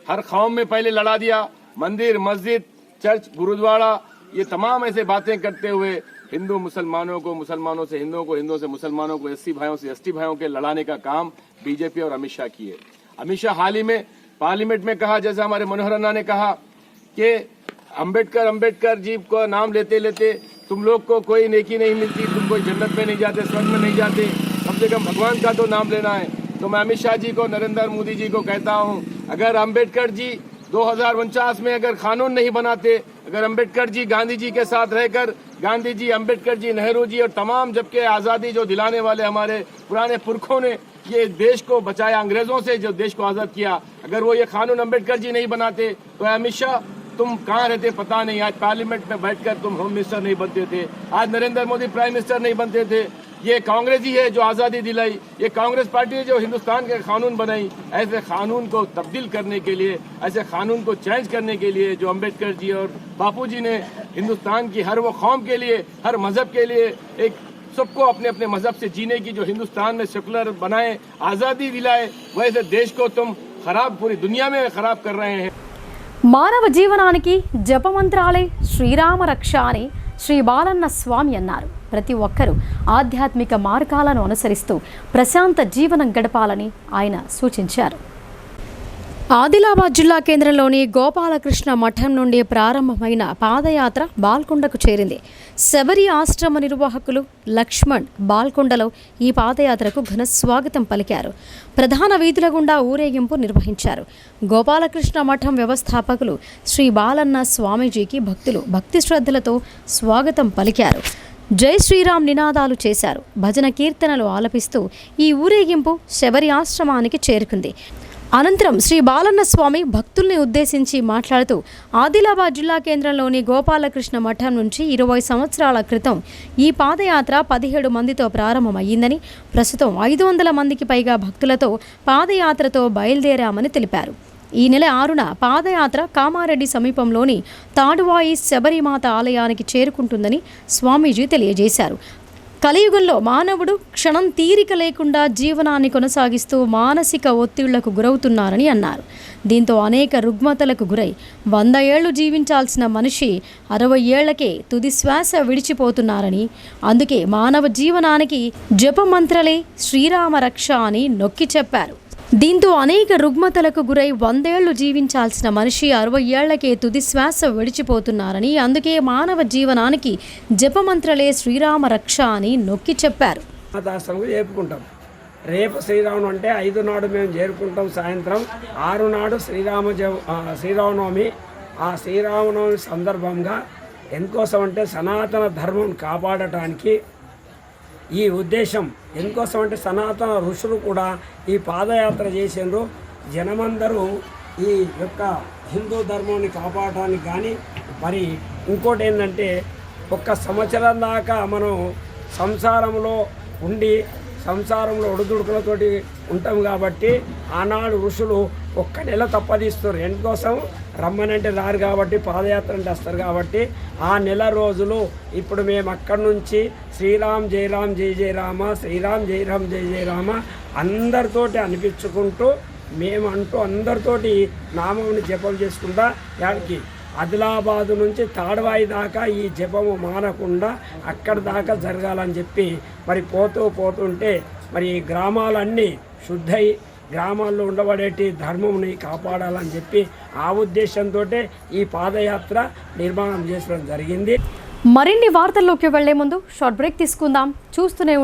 हर कौम में पहले लड़ा दिया. मंदिर, मस्जिद, चर्च, गुरुद्वारा, ये तमाम ऐसे बातें करते हुए हिंदू मुसलमानों को, मुसलमानों से हिंदुओं को, हिंदुओं से मुसलमानों को, एससी भाइयों से एसटी भाइयों के लड़ाने का काम बीजेपी और अमित शाह किए. अमित शाह हाल ही में पार्लियामेंट में कहा, जैसे हमारे मनोहर अन्ना ने कहा कि अंबेडकर जी को नाम लेते लेते तुम लोग को कोई नेकी नहीं मिलती, तुम कोई जन्नत में नहीं जाते, स्वर्ग में नहीं जाते, कम से कम भगवान का तो नाम लेना है। तो मैं अमित शाह जी को, नरेंद्र मोदी जी को कहता हूं, अगर अंबेडकर जी 2049 में अगर कानून नहीं बनाते, अगर अंबेडकर जी गांधी जी के साथ रहकर, गांधी जी, अंबेडकर जी, नेहरू जी और तमाम जबकि आज़ादी जो दिलाने वाले हमारे पुराने पुरखों ने ये देश को बचाया, अंग्रेजों से जो देश को आज़ाद किया, अगर वो ये कानून अंबेडकर जी नहीं बनाते तो अमित शाह तुम कहाँ रहते पता नहीं। आज पार्लियामेंट में बैठकर तुम होम मिनिस्टर नहीं बनते थे, आज नरेंद्र मोदी प्राइम मिनिस्टर नहीं बनते थे। ये कांग्रेस ही है जो आज़ादी दिलाई, ये कांग्रेस पार्टी है जो हिंदुस्तान के कानून बनाई। ऐसे कानून को तब्दील करने के लिए, ऐसे कानून को चेंज करने के लिए जो अंबेडकर जी और बापू जी ने हिंदुस्तान की हर वो कौम के लिए, हर मजहब के लिए, एक सबको अपने अपने मजहब से जीने की जो हिंदुस्तान में सेकुलर बनाए, आज़ादी दिलाए, वैसे देश को तुम खराब, पूरी दुनिया में खराब कर रहे हैं। మానవ జీవనానికి జపమంత్రాలే శ్రీరామ రక్ష అని శ్రీ బాలన్న స్వామి అన్నారు. ప్రతి ఒక్కరూ ఆధ్యాత్మిక మార్గాలను అనుసరిస్తూ ప్రశాంత జీవనం గడపాలని ఆయన సూచించారు. ఆదిలాబాద్ జిల్లా కేంద్రంలోని గోపాలకృష్ణ మఠం నుండి ప్రారంభమైన పాదయాత్ర బాల్కొండకు చేరింది. శబరి ఆశ్రమ నిర్వాహకులు లక్ష్మణ్ బాల్కొండలో ఈ పాదయాత్రకు ఘన స్వాగతం పలికారు. ప్రధాన వీధుల గుండా ఊరేగింపు నిర్వహించారు. గోపాలకృష్ణ మఠం వ్యవస్థాపకులు శ్రీ బాలన్న స్వామీజీకి భక్తులు భక్తి శ్రద్ధలతో స్వాగతం పలికారు. జై శ్రీరామ్ నినాదాలు చేశారు. భజన కీర్తనలు ఆలపిస్తూ ఈ ఊరేగింపు శబరి ఆశ్రమానికి చేరుకుంది. అనంతరం శ్రీ బాలన్న స్వామి భక్తుల్ని ఉద్దేశించి మాట్లాడుతూ ఆదిలాబాద్ జిల్లా కేంద్రంలోని గోపాలకృష్ణ మఠం నుంచి 20 సంవత్సరాల క్రితం ఈ పాదయాత్ర 17 మందితో ప్రారంభమయ్యిందని, ప్రస్తుతం 500 మందికి పైగా భక్తులతో పాదయాత్రతో బయలుదేరామని తెలిపారు. ఈ నెల 6న పాదయాత్ర కామారెడ్డి సమీపంలోని తాడువాయి శబరిమాత ఆలయానికి చేరుకుంటుందని స్వామీజీ తెలియజేశారు. కలియుగంలో మానవుడు క్షణం తీరిక లేకుండా జీవనాన్ని కొనసాగిస్తూ మానసిక ఒత్తిళ్లకు గురవుతున్నారని అన్నారు. దీంతో అనేక రుగ్మతలకు గురై 100 ఏళ్లు జీవించాల్సిన మనిషి 60 ఏళ్లకే తుది శ్వాస విడిచిపోతున్నారని, అందుకే మానవ జీవనానికి జపమంత్రలే శ్రీరామ రక్ష అని నొక్కి చెప్పారు. దీంతో అనేక రుగ్మతలకు గురై 100 ఏళ్లు జీవించాల్సిన మనిషి 60 ఏళ్లకే తుది శ్వాస విడిచిపోతున్నారని, అందుకే మానవ జీవనానికి జపమంత్రలే శ్రీరామ రక్ష అని నొక్కి చెప్పారు. జరుపుకుంటాం. రేపు శ్రీరామనవమి అంటే 5 నాడు మేము చేరుకుంటాం. సాయంత్రం 6 నాడు శ్రీరామనవమి. ఆ శ్రీరామనవమి సందర్భంగా ఎందుకోసం అంటే సనాతన ధర్మం కాపాడటానికి ఈ ఉద్దేశం. ఎందుకోసం అంటే సనాతన ఋషులు కూడా ఈ పాదయాత్ర చేసిండ్రు. జనమందరూ ఈ యొక్క హిందూ ధర్మాన్ని కాపాడటానికి కానీ, మరి ఇంకోటి ఏంటంటే 1 సంవత్సరం దాకా మనం సంసారంలో ఉండి సంసారంలో ఒడిదుడుకులతోటి ఉంటాం కాబట్టి ఆనాడు ఋషులు 1 నెల తప్పదీస్తారు. ఎందుకోసం రమ్మనంటే రారు కాబట్టి, పాదయాత్ర అంటే వస్తారు కాబట్టి ఆ నెల రోజులు ఇప్పుడు మేము అక్కడి నుంచి శ్రీరామ్ జై రామ్ జై జై రామ, శ్రీరామ్ జై రామ్ జై జై రామ అందరితోటి అనిపించుకుంటూ మేము అంటూ అందరితోటి నామంని జపం చేసుకుంటా యాడికి ఆదిలాబాదు నుంచి తాడవాయి దాకా ఈ జపము మానకుండా అక్కడి దాకా జరగాలని చెప్పి మరి పోతుంటే మరి ఈ గ్రామాలన్నీ శుద్ధై గ్రామాల్లో ఉండబడేటి ధర్మంని కాపాడాలని చెప్పి ఆ ఉద్దేశంతో ఈ పాదయాత్ర నిర్మాణం చేసడం జరిగింది. మరిన్ని వార్తల్లోకి వెళ్లే ముందు షార్ట్ బ్రేక్ తీసుకుందాం. చూస్తూనే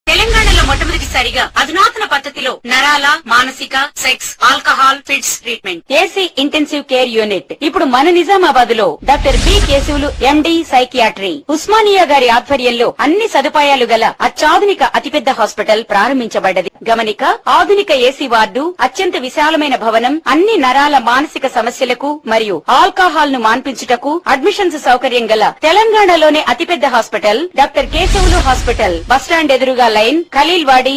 తెలంగాణలో మొట్టమొదటిసారిగా అధునాతన పద్ధతిలో నరాల, మానసిక, sex, alcohol, fits treatment, AC intensive care unit ఇప్పుడు మన నిజామాబాద్ లో doctor B Keshavulu MD psychiatry Osmania గారి ఆధ్వర్యంలో అన్ని సదుపాయాలు గల అత్యాధునిక అతిపెద్ద హాస్పిటల్ ప్రారంభించబడ్డది. గమనిక, ఆధునిక ఏసీ వార్డు, అత్యంత విశాలమైన భవనం, అన్ని నరాల మానసిక సమస్యలకు మరియు ఆల్కహాల్ ను మాన్పించుటకు అడ్మిషన్స్ సౌకర్యం గల తెలంగాణలోనే అతిపెద్ద hospital doctor Keshavulu hospital. Bus stand ఎదురుగా లైన్, ఖలీల్వాడి.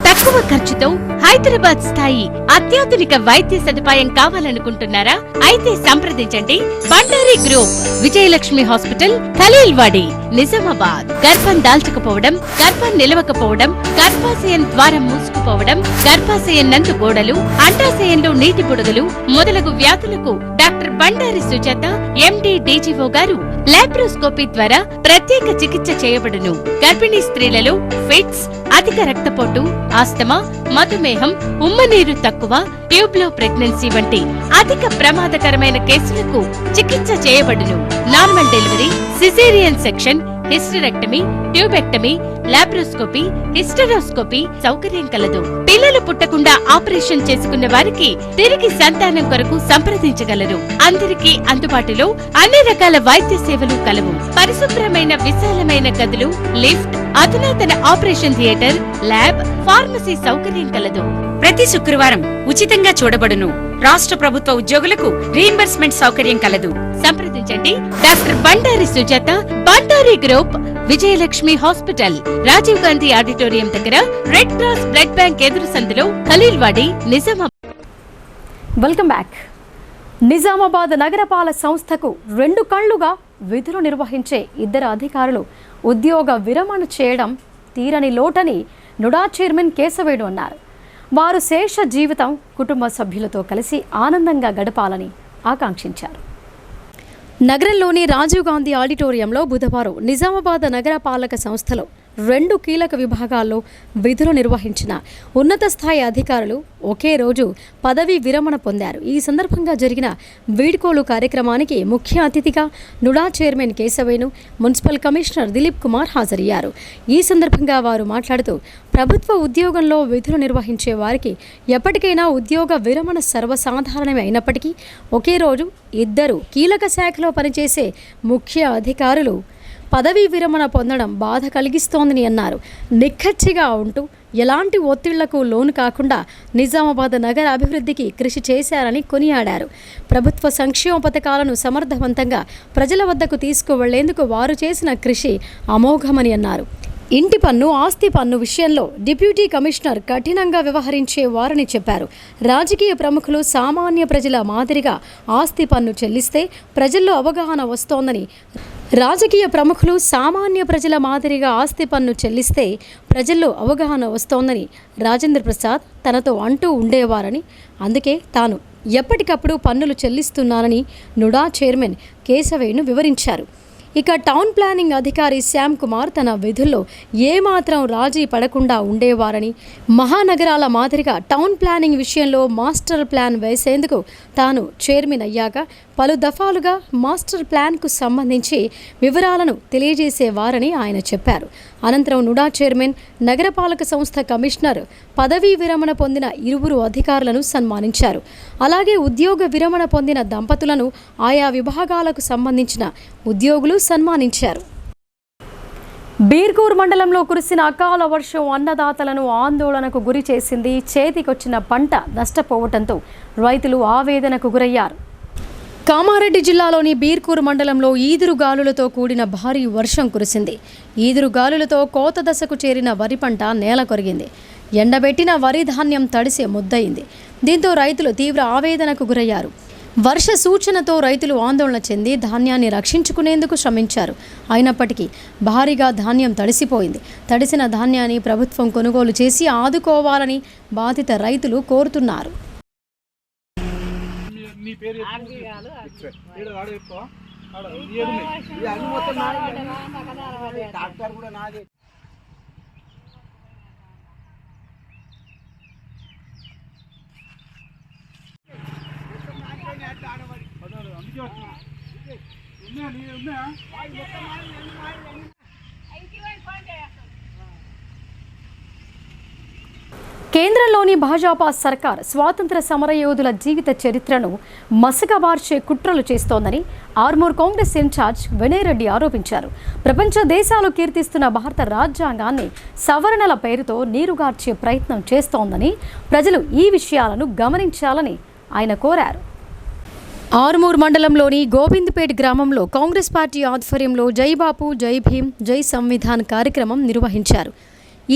తక్కువ ఖర్చుతో హైదరాబాద్ స్థాయి అత్యాధునిక వైద్య సదుపాయం కావాలనుకుంటున్నారా? అయితే సంప్రదించండి బండారి గ్రూప్, విజయలక్ష్మి హాస్పిటల్, ఖలీల్వాడి, నిజామాబాద్. గర్భం దాల్చకపోవడం, గర్భం నిలవకపోవడం, గర్భాశయం ద్వారం మూసుకుపోవడం, గర్భాశయం నందు గోడలు, అండాశయంలో నీటి బుడగలు మొదలగు వ్యాధులకు డాక్టర్ బండారి సుజాత ఎండి డీజీఓ గారు లాప్రోస్కోపీ ద్వారా ప్రత్యేక చికిత్స చేయబడును. గర్భిణీ స్త్రీలలో ఫిట్స్, అధిక రక్తపోటు, ఆస్తమా, మధుమేహం, ఉమ్మనీరు తక్కువ, ట్యూబ్లో ప్రెగ్నెన్సీ వంటి అధిక ప్రమాదకరమైన కేసులకు చికిత్స చేయబడును. Normal delivery, caesarean section, hysterectomy, tubectomy, laparoscopy, hysteroscopy సౌకర్యం కలదు. పిల్లలు పుట్టకుండా ఆపరేషన్ చేసుకున్న వారికి తిరిగి సంతానం కొరకు సంప్రదించగలరు. అందరికీ అందుబాటులో అన్ని రకాల వైద్య సేవలు కలవు. పరిశుభ్రమైన విశాలమైన గదులు, లిఫ్ట్, అధునాతన ఆపరేషన్ థియేటర్, ల్యాబ్, ఫార్మసీ సౌకర్యం కలదు. ప్రతి శుక్రవారం ఉచితంగా చూడబడును. రాష్ట్ర ప్రభుత్వ ఉద్యోగులకు రీయింబర్స్మెంట్ సౌకర్యం కలదు. సంప్రదించండి doctor Bandari Sujatha, Bandari group, Vijayalakshmi hospital, Rajiv Gandhi auditorium దగ్గర, రెడ్ క్రాస్ బ్లడ్ బ్యాంక్ ఎదురు సందులో, ఖలీల్వాడి, నిజామాబాద్. Welcome back. నిజామాబాద్ నగరపాలక సంస్థకు 2 కళ్లుగా విధులు నిర్వహించే 2 అధికారులు ఉద్యోగ విరమణ చేయడం తీరని లోటని నుడా చైర్మన్ కేశవేడు అన్నారు. వారు శేష జీవితం కుటుంబ సభ్యులతో కలిసి ఆనందంగా గడపాలని ఆకాంక్షించారు. నగరంలోని రాజీవ్ గాంధీ ఆడిటోరియంలో బుధవారం నిజామాబాద్ నగరపాలక సంస్థలో 2 కీలక విభాగాల్లో విధులు నిర్వహించిన ఉన్నత స్థాయి అధికారులు ఒకే రోజు పదవీ విరమణ పొందారు. ఈ సందర్భంగా జరిగిన వీడ్కోలు కార్యక్రమానికి ముఖ్య అతిథిగా NUDA chairman Keshavenu, municipal commissioner Dilip Kumar హాజరయ్యారు. ఈ సందర్భంగా వారు మాట్లాడుతూ ప్రభుత్వ ఉద్యోగంలో విధులు నిర్వహించే వారికి ఎప్పటికైనా ఉద్యోగ విరమణ సర్వసాధారణమే అయినప్పటికీ ఒకే రోజు 2 కీలక శాఖలో పనిచేసే ముఖ్య అధికారులు పదవీ విరమణ పొందడం బాధ కలిగిస్తోందని అన్నారు. నిక్కచ్చిగా ఉంటూ ఎలాంటి ఒత్తిళ్లకు లోను కాకుండా నిజామాబాద్ నగర అభివృద్ధికి కృషి చేశారని కొనియాడారు. ప్రభుత్వ సంక్షేమ పథకాలను సమర్థవంతంగా ప్రజల వద్దకు తీసుకువెళ్లేందుకు వారు చేసిన కృషి అమోఘమని అన్నారు. ఇంటి పన్ను, ఆస్తి పన్ను విషయంలో డిప్యూటీ కమిషనర్ కఠినంగా వ్యవహరించే వారని చెప్పారు. రాజకీయ ప్రముఖులు సామాన్య ప్రజల మాదిరిగా ఆస్తి పన్ను చెల్లిస్తే ప్రజల్లో అవగాహన వస్తోందని, రాజకీయ ప్రముఖులు సామాన్య ప్రజల మాదిరిగా ఆస్తి పన్ను చెల్లిస్తే ప్రజల్లో అవగాహన వస్తోందని రాజేంద్ర ప్రసాద్ తనతో అంటూ ఉండేవారని, అందుకే తాను ఎప్పటికప్పుడు పన్నులు చెల్లిస్తున్నానని నుడా చైర్మన్ కేశవేను వివరించారు. ఇక టౌన్ ప్లానింగ్ అధికారి శ్యామ్ కుమార్ తన విధుల్లో ఏమాత్రం రాజీ పడకుండా ఉండేవారని, మహానగరాల మాదిరిగా టౌన్ ప్లానింగ్ విషయంలో మాస్టర్ ప్లాన్ వేసేందుకు తాను చైర్మన్ అయ్యాక పలు దఫాలుగా మాస్టర్ ప్లాన్కు సంబంధించి వివరాలను తెలియజేసేవారని ఆయన చెప్పారు. అనంతరం నుడా చైర్మన్, నగరపాలక సంస్థ కమిషనర్ పదవీ విరమణ పొందిన 2 అధికారులను సన్మానించారు. అలాగే ఉద్యోగ విరమణ పొందిన దంపతులను ఆయా విభాగాలకు సంబంధించిన ఉద్యోగులు సన్మానించారు. బీర్గూర్ మండలంలో కురిసిన అకాల వర్షం అన్నదాతలను ఆందోళనకు గురి చేసింది. చేతికొచ్చిన పంట నష్టపోవడంతో రైతులు ఆవేదనకు గురయ్యారు. కామారెడ్డి జిల్లాలోని బీర్కూర్ మండలంలో ఈదురుగాలులతో కూడిన భారీ వర్షం కురిసింది. ఈదురుగాలులతో కోత దశకు చేరిన వరి పంట నేల కొరిగింది. ఎండబెట్టిన వరి ధాన్యం తడిసే ముద్దయింది. దీంతో రైతులు తీవ్ర ఆవేదనకు గురయ్యారు. వర్ష సూచనతో రైతులు ఆందోళన చెంది ధాన్యాన్ని రక్షించుకునేందుకు శ్రమించారు. అయినప్పటికీ భారీగా ధాన్యం తడిసిపోయింది. తడిసిన ధాన్యాన్ని ప్రభుత్వం కొనుగోలు చేసి ఆదుకోవాలని బాధిత రైతులు కోరుతున్నారు. కేంద్రంలోని భాజపా సర్కార్ స్వాతంత్ర సమరయోధుల జీవిత చరిత్రను మసకబార్చే కుట్రలు చేస్తోందని ఆర్మూర్ కాంగ్రెస్ ఇన్ఛార్జ్ వినయ్ రెడ్డి ఆరోపించారు. ప్రపంచ దేశాలు కీర్తిస్తున్న భారత రాజ్యాంగాన్ని సవరణల పేరుతో నీరుగార్చే ప్రయత్నం చేస్తోందని ప్రజలు ఈ విషయాలను గమనించాలని ఆయన కోరారు. ఆర్మూర్ మండలంలోని గోవింద్పేట్ గ్రామంలో కాంగ్రెస్ పార్టీ ఆధ్వర్యంలో జై బాపు, జై భీమ్, జై సంవిధాన్ కార్యక్రమం నిర్వహించారు.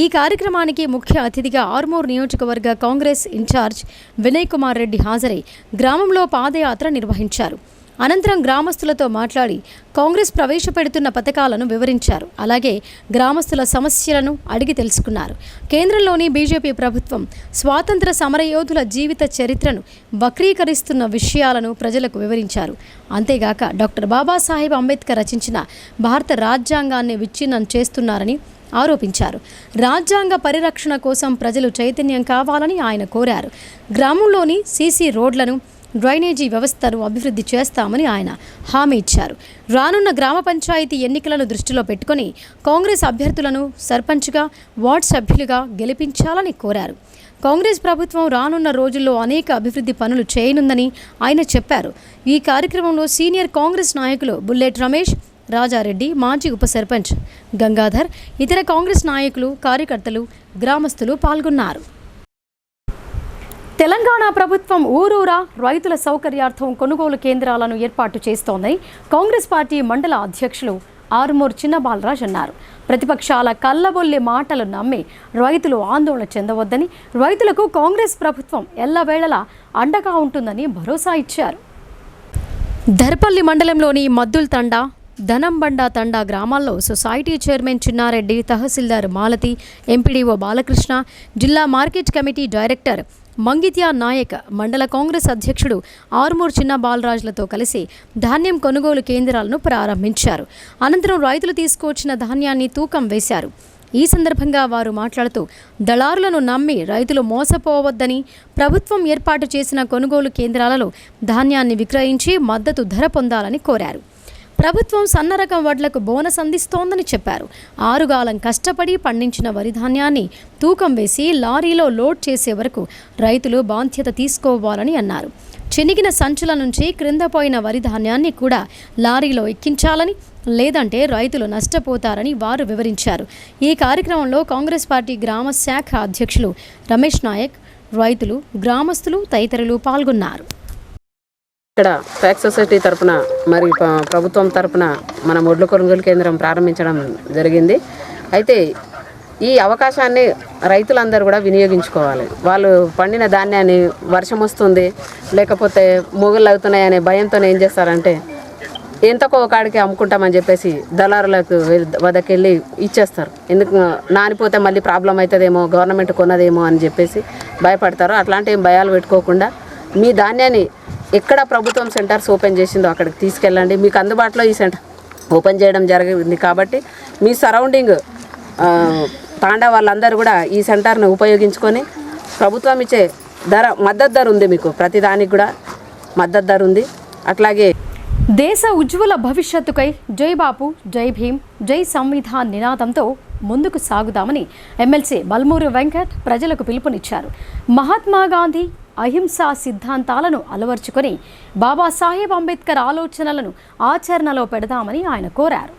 ఈ కార్యక్రమానికి ముఖ్య అతిథిగా ఆర్మూర్ నియోజకవర్గ కాంగ్రెస్ ఇన్ఛార్జ్ వినయ్ కుమార్ రెడ్డి హాజరై గ్రామంలో పాదయాత్ర నిర్వహించారు. అనంతరం గ్రామస్తులతో మాట్లాడి కాంగ్రెస్ ప్రవేశపెడుతున్న పథకాలను వివరించారు. అలాగే గ్రామస్తుల సమస్యలను అడిగి తెలుసుకున్నారు. కేంద్రంలోని బీజేపీ ప్రభుత్వం స్వాతంత్ర సమరయోధుల జీవిత చరిత్రను వక్రీకరిస్తున్న విషయాలను ప్రజలకు వివరించారు. అంతేగాక డాక్టర్ బాబాసాహెబ్ అంబేద్కర్ రచించిన భారత రాజ్యాంగాన్ని విచ్ఛిన్నం చేస్తున్నారని ఆరోపించారు. రాజ్యాంగ పరిరక్షణ కోసం ప్రజలు చైతన్యం కావాలని ఆయన కోరారు. గ్రామంలోని సీసీ రోడ్లను, డ్రైనేజీ వ్యవస్థను అభివృద్ధి చేస్తామని ఆయన హామీ ఇచ్చారు. రానున్న గ్రామ పంచాయతీ ఎన్నికలను దృష్టిలో పెట్టుకుని కాంగ్రెస్ అభ్యర్థులను సర్పంచ్గా, వార్డు సభ్యులుగా గెలిపించాలని కోరారు. కాంగ్రెస్ ప్రభుత్వం రానున్న రోజుల్లో అనేక అభివృద్ధి పనులు చేయనుందని ఆయన చెప్పారు. ఈ కార్యక్రమంలో సీనియర్ కాంగ్రెస్ నాయకులు బుల్లెట్ రమేష్, రాజారెడ్డి, మాజీ ఉప సర్పంచ్ గంగాధర్, ఇతర కాంగ్రెస్ నాయకులు, కార్యకర్తలు, గ్రామస్తులు పాల్గొన్నారు. తెలంగాణ ప్రభుత్వం ఊరూరా రైతుల సౌకర్యార్థం కొనుగోలు కేంద్రాలను ఏర్పాటు చేస్తోందని కాంగ్రెస్ పార్టీ మండల అధ్యక్షులు ఆరుమూరు చిన్నబాలరాజ్ అన్నారు. ప్రతిపక్షాల కల్లబొల్లి మాటలు నమ్మి రైతులు ఆందోళన చెందవద్దని, రైతులకు కాంగ్రెస్ ప్రభుత్వం ఎల్లవేళలా అండగా ఉంటుందని భరోసా ఇచ్చారు. ధర్పల్లి మండలంలోని మద్దుల్ తండా, ధనంబండ తండా గ్రామాల్లో సొసైటీ చైర్మన్ చిన్నారెడ్డి, తహసీల్దార్ మాలతి, ఎంపీడీఓ బాలకృష్ణ, జిల్లా మార్కెట్ కమిటీ డైరెక్టర్ మంగిత్యా నాయక్, మండల కాంగ్రెస్ అధ్యక్షుడు ఆరుమూరు చిన్న బాలరాజులతో కలిసి ధాన్యం కొనుగోలు కేంద్రాలను ప్రారంభించారు. అనంతరం రైతులు తీసుకువచ్చిన ధాన్యాన్ని తూకం వేశారు. ఈ సందర్భంగా వారు మాట్లాడుతూ దళారులను నమ్మి రైతులు మోసపోవద్దని, ప్రభుత్వం ఏర్పాటు చేసిన కొనుగోలు కేంద్రాలలో ధాన్యాన్ని విక్రయించి మద్దతు ధర పొందాలని కోరారు. ప్రభుత్వం సన్న రకం వడ్లకు బోనస్ అందిస్తోందని చెప్పారు. ఆరుగాలం కష్టపడి పండించిన వరి ధాన్యాన్ని తూకం వేసి లారీలో లోడ్ చేసే వరకు రైతులు బాధ్యత తీసుకోవాలని అన్నారు. చినిగిన సంచుల నుంచి క్రిందపోయిన వరి ధాన్యాన్ని కూడా లారీలో ఎక్కించాలని, లేదంటే రైతులు నష్టపోతారని వారు వివరించారు. ఈ కార్యక్రమంలో కాంగ్రెస్ పార్టీ గ్రామ శాఖ అధ్యక్షులు రమేష్ నాయక్, రైతులు, గ్రామస్తులు తదితరులు పాల్గొన్నారు. ఇక్కడ ఫ్యాక్స్ సొసైటీ తరపున మరి ప్రభుత్వం తరపున మనం ఒడ్ల కొనుగోలు కేంద్రం ప్రారంభించడం జరిగింది. అయితే ఈ అవకాశాన్ని రైతులందరూ కూడా వినియోగించుకోవాలి. వాళ్ళు పండిన ధాన్యాన్ని వర్షం వస్తుంది లేకపోతే మొగుళ్ళు అవుతున్నాయనే భయంతో ఏం చేస్తారంటే ఎంతకో కాడికి అమ్ముకుంటామని చెప్పేసి దళారులకు వద్దకెళ్ళి ఇచ్చేస్తారు. ఎందుకు నానిపోతే మళ్ళీ ప్రాబ్లం అవుతుందేమో, గవర్నమెంట్ కొన్నదేమో అని చెప్పేసి భయపడతారు. అట్లాంటి ఏం భయాలు పెట్టుకోకుండా మీ ధాన్యాన్ని ఎక్కడ ప్రభుత్వం సెంటర్స్ ఓపెన్ చేసిందో అక్కడికి తీసుకెళ్ళండి. మీకు అందుబాటులో ఈ సెంటర్ ఓపెన్ చేయడం జరిగింది కాబట్టి మీ సరౌండింగ్ తాండా వాళ్ళందరూ కూడా ఈ సెంటర్ని ఉపయోగించుకొని ప్రభుత్వం ఇచ్చే మద్దతు ధర ఉంది. మీకు ప్రతి దానికి కూడా మద్దతు ధర ఉంది. అట్లాగే దేశ ఉజ్వల భవిష్యత్తుకై జై బాపు, జై భీమ్, జై సంవిధాన్ నినాదంతో ముందుకు సాగుదామని ఎమ్మెల్సీ బల్మూరి వెంకట్ ప్రజలకు పిలుపునిచ్చారు. మహాత్మా గాంధీ అహింసా సిద్ధాంతాలను అలవర్చుకొని బాబాసాహెబ్ అంబేద్కర్ ఆలోచనలను ఆచరణలో పెడదామని ఆయన కోరారు.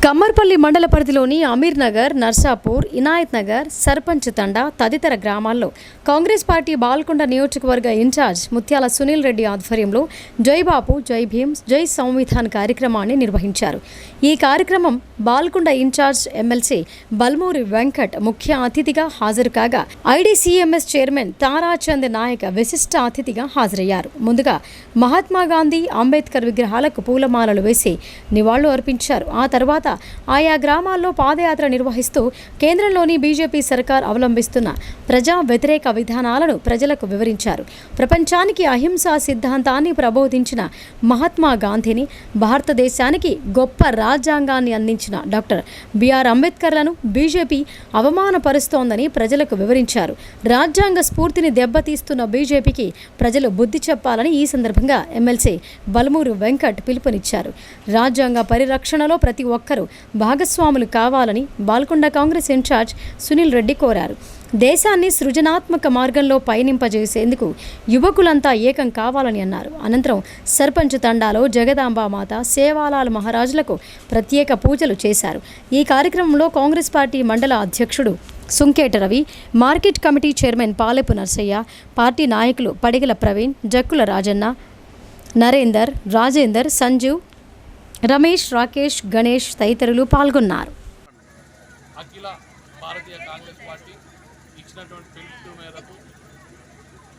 కమ్మర్పల్లి మండల పరిధిలోని అమీర్ నగర్, నర్సాపూర్, ఇనాయత్ నగర్, సర్పంచ్ తండా తదితర గ్రామాల్లో కాంగ్రెస్ పార్టీ బాల్కొండ నియోజకవర్గ ఇన్ఛార్జ్ ముత్యాల సునీల్ రెడ్డి ఆధ్వర్యంలో జై బాపు, జై భీమ్, జై సంవిధాన్ కార్యక్రమాన్ని నిర్వహించారు. ఈ కార్యక్రమం బాల్కొండ ఇన్ఛార్జ్ ఎమ్మెల్సీ బల్మూరి వెంకట్ ముఖ్య అతిథిగా హాజరు కాగా ఐడీసీఎంఎస్ చైర్మన్ తారాచంద్ నాయక్ విశిష్ట అతిథిగా హాజరయ్యారు. ముందుగా మహాత్మా గాంధీ, అంబేద్కర్ విగ్రహాలకు పూలమాలలు వేసి నివాళులు అర్పించారు. ఆ తర్వాత ఆయా గ్రామాల్లో పాదయాత్ర నిర్వహిస్తూ కేంద్రంలోని బీజేపీ సర్కార్ అవలంబిస్తున్న ప్రజా వ్యతిరేక విధానాలను ప్రజలకు వివరించారు. ప్రపంచానికి అహింసా సిద్ధాంతాన్ని ప్రబోధించిన మహాత్మా గాంధీని, భారతదేశానికి గొప్ప రాజ్యాంగాన్ని అందించిన డాక్టర్ బిఆర్ అంబేద్కర్లను బీజేపీ అవమానపరుస్తోందని ప్రజలకు వివరించారు. రాజ్యాంగ స్ఫూర్తిని దెబ్బతీస్తున్న బీజేపీకి ప్రజలు బుద్ధి చెప్పాలని ఈ సందర్భంగా ఎమ్మెల్సీ బల్మూరు వెంకట్ పిలుపునిచ్చారు. రాజ్యాంగ పరిరక్షణలో ప్రతి ఒక్కరూ భాగస్వాములు కావాలని బాల్కొండ కాంగ్రెస్ ఇన్ఛార్జ్ సునీల్ రెడ్డి కోరారు. దేశాన్ని సృజనాత్మక మార్గంలో పయనింపజేసేందుకు యువకులంతా ఏకం కావాలని అన్నారు. అనంతరం సర్పంచ్ తండాలో జగదాంబామాత, సేవాలాల్ మహారాజులకు ప్రత్యేక పూజలు చేశారు. ఈ కార్యక్రమంలో కాంగ్రెస్ పార్టీ మండల అధ్యక్షుడు Sunketa Ravi, market committee chairman Palepu Narsaiah, party నాయకులు పడిగల ప్రవీణ్, జక్కుల రాజన్న, నరేందర్, రాజేందర్, సంజీవ్, రమేష్, రాకేష్, గణేష్ తదితరులు పాల్గొన్నారు. అఖిల భారతీయ కాంగ్రెస్ పార్టీ ఇచ్చినటువంటి పిలుపు మేరకు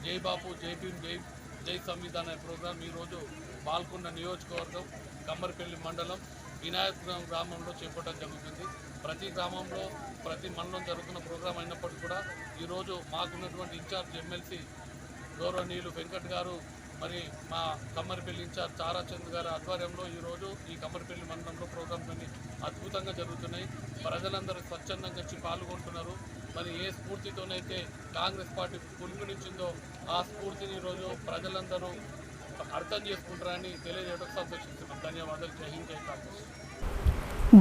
జై బాపు, జై భీమ్, జై సంవిధాన్ అనే ప్రోగ్రాం ఈరోజు బాల్కొండ నియోజకవర్గం కమ్మరిపల్లి మండలం వినాయకపురం గ్రామంలో చేపట్టడం జరుగుతుంది. ప్రతి గ్రామంలో ప్రతి మండలం జరుగుతున్న ప్రోగ్రాం అయినప్పటికీ కూడా ఈరోజు మాకున్నటువంటి ఇన్ఛార్జ్ ఎమ్మెల్సీ గౌరవనీయులు వెంకట్ గారు మరి మా కమ్మరిపల్లి ఇన్ఛార్జ్ తారాచంద్ గారి ఆధ్వర్యంలో ఈరోజు ఈ కమ్మరిపల్లి మండలంలో ప్రోగ్రామ్స్ అన్ని అద్భుతంగా జరుగుతున్నాయి. ప్రజలందరూ స్వచ్ఛందంగా వచ్చి పాల్గొంటున్నారు. మరి ఏ స్ఫూర్తితోనైతే కాంగ్రెస్ పార్టీ పులుగునిచ్చిందో ఆ స్ఫూర్తిని ఈరోజు ప్రజలందరూ అర్థం చేసుకుంటారని తెలియజేయడం సంతోషిస్తున్నాం. ధన్యవాదాలు. జై హింద్, జై కాంగ్రెస్.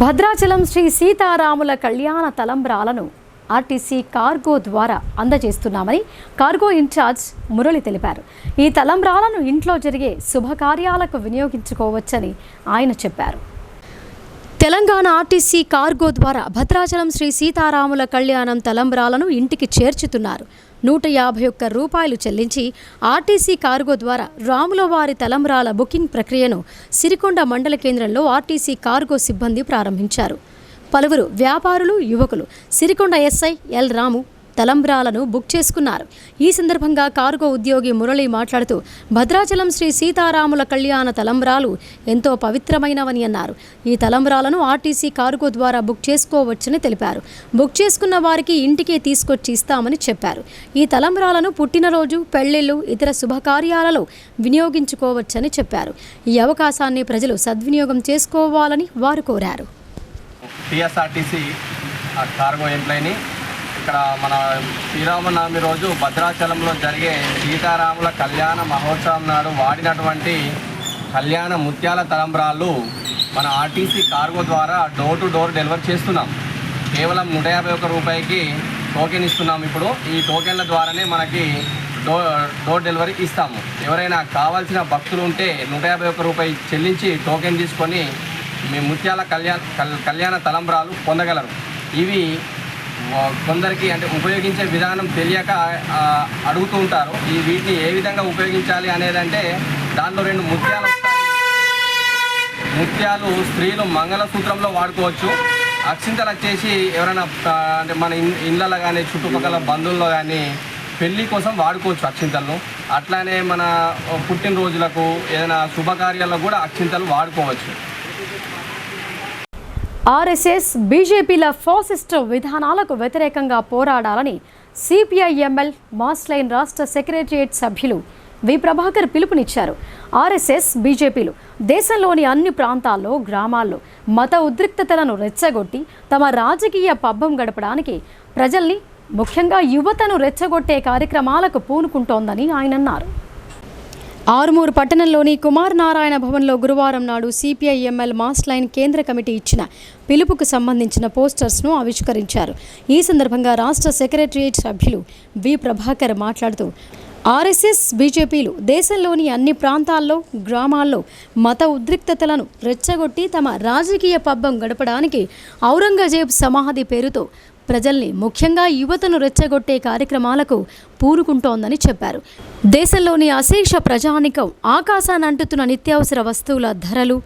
భద్రాచలం శ్రీ సీతారాముల కళ్యాణ తలంబ్రాలను ఆర్టీసీ కార్గో ద్వారా అందజేస్తున్నామని కార్గో ఇన్ఛార్జ్ మురళి తెలిపారు. ఈ తలంబ్రాలను ఇంట్లో జరిగే శుభకార్యాలకు వినియోగించుకోవచ్చని ఆయన చెప్పారు. తెలంగాణ ఆర్టీసీ కార్గో ద్వారా భద్రాచలం శ్రీ సీతారాముల కళ్యాణం తలంబ్రాలను ఇంటికి చేర్చుతున్నారు. 151 రూపాయలు చెల్లించి ఆర్టీసీ కార్గో ద్వారా రాములవారి తలంబ్రాల బుకింగ్ ప్రక్రియను సిరికొండ మండల కేంద్రంలో ఆర్టీసీ కార్గో సిబ్బంది ప్రారంభించారు. పలువురు వ్యాపారులు, యువకులు సిరికొండ ఎస్ఐ ఎల్ రాము తలంబ్రాలను బుక్ చేసుకున్నారు. ఈ సందర్భంగా కార్గో ఉద్యోగి మురళి మాట్లాడుతూ భద్రాచలం శ్రీ సీతారాముల కళ్యాణ తలంబ్రాలు ఎంతో పవిత్రమైనవని అన్నారు. ఈ తలంబ్రాలను ఆర్టీసీ కార్గో ద్వారా బుక్ చేసుకోవచ్చని తెలిపారు. బుక్ చేసుకున్న వారికి ఇంటికే తీసుకొచ్చి ఇస్తామని చెప్పారు. ఈ తలంబ్రాలను పుట్టినరోజు, పెళ్లిళ్లు, ఇతర శుభకార్యాలలో వినియోగించుకోవచ్చని చెప్పారు. ఈ అవకాశాన్ని ప్రజలు సద్వినియోగం చేసుకోవాలని వారు కోరారు. టీఎస్ఆర్టీసీ కార్గో ఎంప్లాయీని ఇక్కడ మన శ్రీరామనవమి రోజు భద్రాచలంలో జరిగే సీతారాముల కళ్యాణ మహోత్సవం నాడు వాడినటువంటి కళ్యాణ ముత్యాల తలంబ్రాలు మన ఆర్టీసీ కార్గో ద్వారా డోర్ టు డోర్ డెలివరీ చేస్తున్నాం. కేవలం 151 రూపాయకి టోకెన్ ఇస్తున్నాం. ఇప్పుడు ఈ టోకెన్ల ద్వారానే మనకి డోర్ డెలివరీ ఇస్తాము. ఎవరైనా కావాల్సిన భక్తులు ఉంటే 151 రూపాయలు చెల్లించి టోకెన్ తీసుకొని మీ ముత్యాల కళ్యాణ తలంబ్రాలు పొందగలరు. ఇవి కొందరికి అంటే ఉపయోగించే విధానం తెలియక అడుగుతూ ఉంటారు. వీటిని ఏ విధంగా ఉపయోగించాలి అనేదంటే దాంట్లో 2 ముత్యాలు వస్తాయి. ముత్యాలు స్త్రీలు మంగళసూత్రంలో వాడుకోవచ్చు. అక్షింతలు వచ్చేసి ఎవరైనా అంటే మన ఇళ్ళలో కానీ చుట్టుపక్కల బంధువుల్లో కానీ పెళ్లి కోసం వాడుకోవచ్చు అక్షింతలను. అట్లానే మన పుట్టినరోజులకు ఏదైనా శుభకార్యాలకు కూడా అక్షింతలు వాడుకోవచ్చు. ఆర్ఎస్ఎస్, బీజేపీల ఫాసిస్ట్ విధానాలకు వ్యతిరేకంగా పోరాడాలని సిపిఐఎంఎల్ మాస్ లైన్ రాష్ట్ర సెక్రటరియట్ సభ్యులు వి ప్రభాకర్ పిలుపునిచ్చారు. ఆర్ఎస్ఎస్, బీజేపీలు దేశంలోని అన్ని ప్రాంతాల్లో, గ్రామాల్లో మత ఉద్రిక్తతలను రెచ్చగొట్టి తమ రాజకీయ పబ్బం గడపడానికి ప్రజల్ని, ముఖ్యంగా యువతను రెచ్చగొట్టే కార్యక్రమాలకు పూనుకుంటోందని ఆయన అన్నారు. ఆరుమూరు పట్టణంలోని కుమార్ నారాయణ భవన్లో గురువారం నాడు సిపిఐఎంఎల్ మాస్ లైన్ కేంద్ర కమిటీ ఇచ్చిన పిలుపుకు సంబంధించిన పోస్టర్స్ను ఆవిష్కరించారు. ఈ సందర్భంగా రాష్ట్ర సెక్రటరియట్ సభ్యులు వి ప్రభాకర్ మాట్లాడుతూ ఆర్ఎస్ఎస్, బీజేపీలు దేశంలోని అన్ని ప్రాంతాల్లో, గ్రామాల్లో మత ఉద్రిక్తతలను రెచ్చగొట్టి తమ రాజకీయ పబ్బం గడపడానికి ఔరంగజేబ్ సమాధి పేరుతో ప్రజల్ని, ముఖ్యంగా యువతను రెచ్చగొట్టే కార్యక్రమాలకు పూనుకుంటోందని చెప్పారు. దేశంలోని అశేష ప్రజానికం ఆకాశానంటుతున్న నిత్యావసర వస్తువుల ధరలు,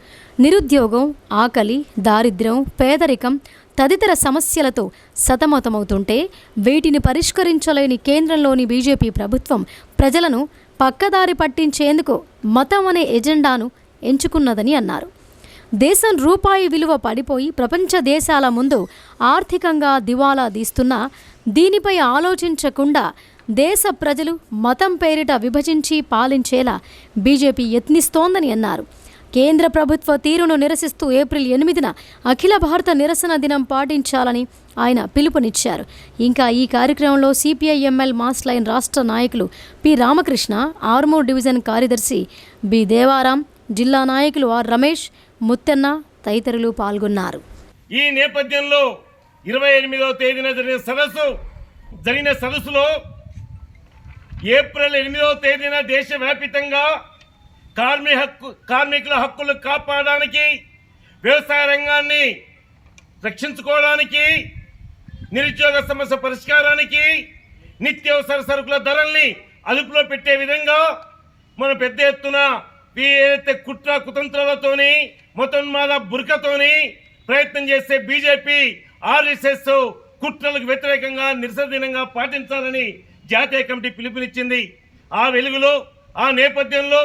నిరుద్యోగం, ఆకలి, దారిద్ర్యం, పేదరికం తదితర సమస్యలతో సతమతమవుతుంటే వీటిని పరిష్కరించలేని కేంద్రంలోని బీజేపీ ప్రభుత్వం ప్రజలను పక్కదారి పట్టించేందుకు మతం అనే ఎజెండాను ఎంచుకున్నదని అన్నారు. దేశం రూపాయి విలువ పడిపోయి ప్రపంచ దేశాల ముందు ఆర్థికంగా దివాలా తీస్తున్నా దీనిపై ఆలోచించకుండా దేశ ప్రజలు మతం పేరిట విభజించి పాలించేలా బీజేపీ యత్నిస్తోందని అన్నారు. కేంద్ర ప్రభుత్వ తీరును నిరసిస్తూ ఏప్రిల్ 8న అఖిల భారత నిరసన దినం పాటించాలని ఆయన పిలుపునిచ్చారు. ఇంకా ఈ కార్యక్రమంలో సిపిఐఎంఎల్ మాస్ లైన్ రాష్ట్ర నాయకులు పి రామకృష్ణ, ఆర్మూర్ డివిజన్ కార్యదర్శి బి దేవారాం, జిల్లా నాయకులు ఆర్ రమేష్, ముత్తెన్న తదితరులు పాల్గొన్నారు. ఈ నేపథ్యంలో 28వ తేదీన జరిగిన సదస్సులో ఏప్రిల్ 8వ తేదీన దేశవ్యాప్తంగా కార్మికుల హక్కులు కాపాడడానికి, వ్యవసాయ రంగాన్ని రక్షించుకోవడానికి, నిరుద్యోగ సమస్య పరిష్కారానికి, నిత్యావసర సరుకుల ధరల్ని అదుపులో పెట్టే విధంగా మన పెద్ద ఎత్తున ఏదైతే కుట్ర కుతంత్రాలతోని, మతోన్మాద బురకతోని ప్రయత్నం చేసే బీజేపీ, ఆర్ఎస్ఎస్ కుట్రలకు వ్యతిరేకంగా నిరసన దినంగా పాటించాలని జాతీయ కమిటీ పిలుపునిచ్చింది. ఆ వెలుగులో, ఆ నేపథ్యంలో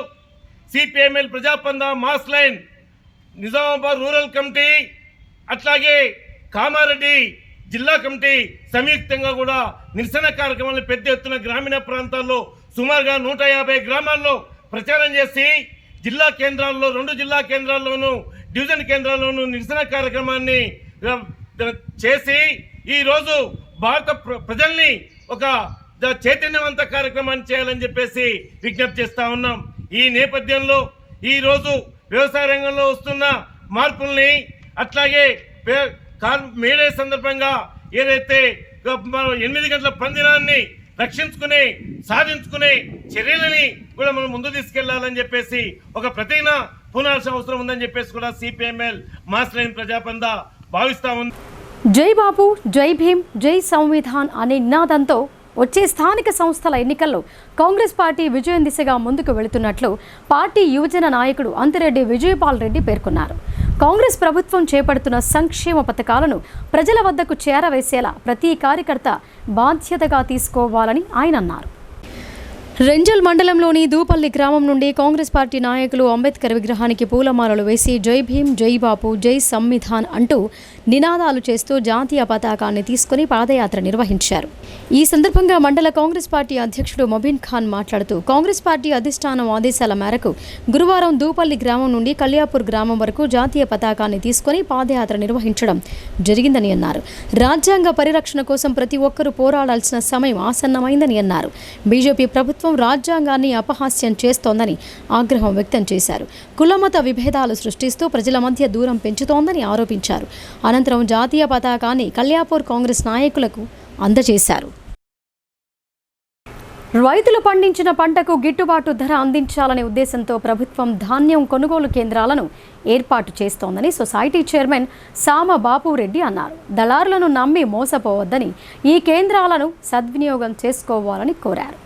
CPML Prajapanda mass line Nizamabad rural committee అట్లాగే కామారెడ్డి జిల్లా కమిటీ సంయుక్తంగా కూడా నిరసన కార్యక్రమాలను పెద్ద ఎత్తున గ్రామీణ ప్రాంతాల్లో సుమారుగా 150 గ్రామాల్లో ప్రచారం చేసి జిల్లా కేంద్రాల్లో 2 జిల్లా కేంద్రాల్లోనూ డివిజన్ కేంద్రాల్లోనూ నిరసన కార్యక్రమాన్ని చేసి ఈరోజు భారత ప్రజల్ని ఒక చైతన్యవంత కార్యక్రమాన్ని చేయాలని చెప్పేసి విజ్ఞప్తి చేస్తా ఉన్నాం. ఈ నేపథ్యంలో ఈరోజు వ్యవసాయ రంగంలో వస్తున్న మార్పుల్ని అట్లాగే మేడే సందర్భంగా ఏదైతే 8 గంటల పందినాన్ని రక్షించుకునే సాధించుకునే చర్యలని కూడా మనం ముందు తీసుకెళ్లాలని చెప్పేసి ఒక ప్రతిజ్ఞ పూనాల్సిన అవసరం ఉందని చెప్పేసి కూడా సిపిఎంఎల్ మాస్ లైన్ ప్రజాపంద భావిస్తా ఉంది. జై బాపు, జై భీమ్, జై సంవిధాన్ అనే నినాదంతో వచ్చే స్థానిక సంస్థల ఎన్నికల్లో కాంగ్రెస్ పార్టీ విజయం దిశగా ముందుకు వెళుతున్నట్లు పార్టీ యువజన నాయకుడు అంతిరెడ్డి విజయపాల్ రెడ్డి పేర్కొన్నారు. కాంగ్రెస్ ప్రభుత్వం చేపడుతున్న సంక్షేమ పథకాలను ప్రజల వద్దకు చేరవేసేలా ప్రతి కార్యకర్త బాధ్యతగా తీసుకోవాలని ఆయన అన్నారు. రెంజల్ మండలంలోని దూపల్లి గ్రామం నుండి కాంగ్రెస్ పార్టీ నాయకులు అంబేద్కర్ విగ్రహానికి పూలమాలలు వేసి జై భీమ్, జై బాపు, జై సంవిధాన్ అంటూ నినాదాలు చేస్తూ జాతీయ పతాకాన్ని తీసుకుని పాదయాత్ర నిర్వహించారు. ఈ సందర్భంగా మండల కాంగ్రెస్ పార్టీ అధ్యక్షుడు మొబిన్ ఖాన్ మాట్లాడుతూ కాంగ్రెస్ పార్టీ అధిష్టానం ఆదేశాల మేరకు గురువారం దూపల్లి గ్రామం నుండి కళ్యాపూర్ గ్రామం వరకు జాతీయ పతాకాన్ని తీసుకుని పాదయాత్ర నిర్వహించడం జరిగిందని అన్నారు. రాజ్యాంగ పరిరక్షణ కోసం ప్రతి ఒక్కరూ పోరాడాల్సిన సమయం ఆసన్నమైందని అన్నారు. బీజేపీ ప్రభుత్వం రాజ్యాంగాన్ని అపహాస్యం చేస్తోందని ఆగ్రహం వ్యక్తం చేశారు. కులమత విభేదాలు సృష్టిస్తూ ప్రజల మధ్య దూరం పెంచుతోందని ఆరోపించారు. అనంతరం జాతీయ పతాకాన్ని కళ్యాపూర్ కాంగ్రెస్ నాయకులకు అందజేశారు. రైతులు పండించిన పంటకు గిట్టుబాటు ధర అందించాలనే ఉద్దేశంతో ప్రభుత్వం ధాన్యం కొనుగోలు కేంద్రాలను ఏర్పాటు చేస్తోందని సొసైటీ చైర్మన్ సామ బాపురెడ్డి అన్నారు. దళారులను నమ్మి మోసపోవద్దని, ఈ కేంద్రాలను సద్వినియోగం చేసుకోవాలని కోరారు.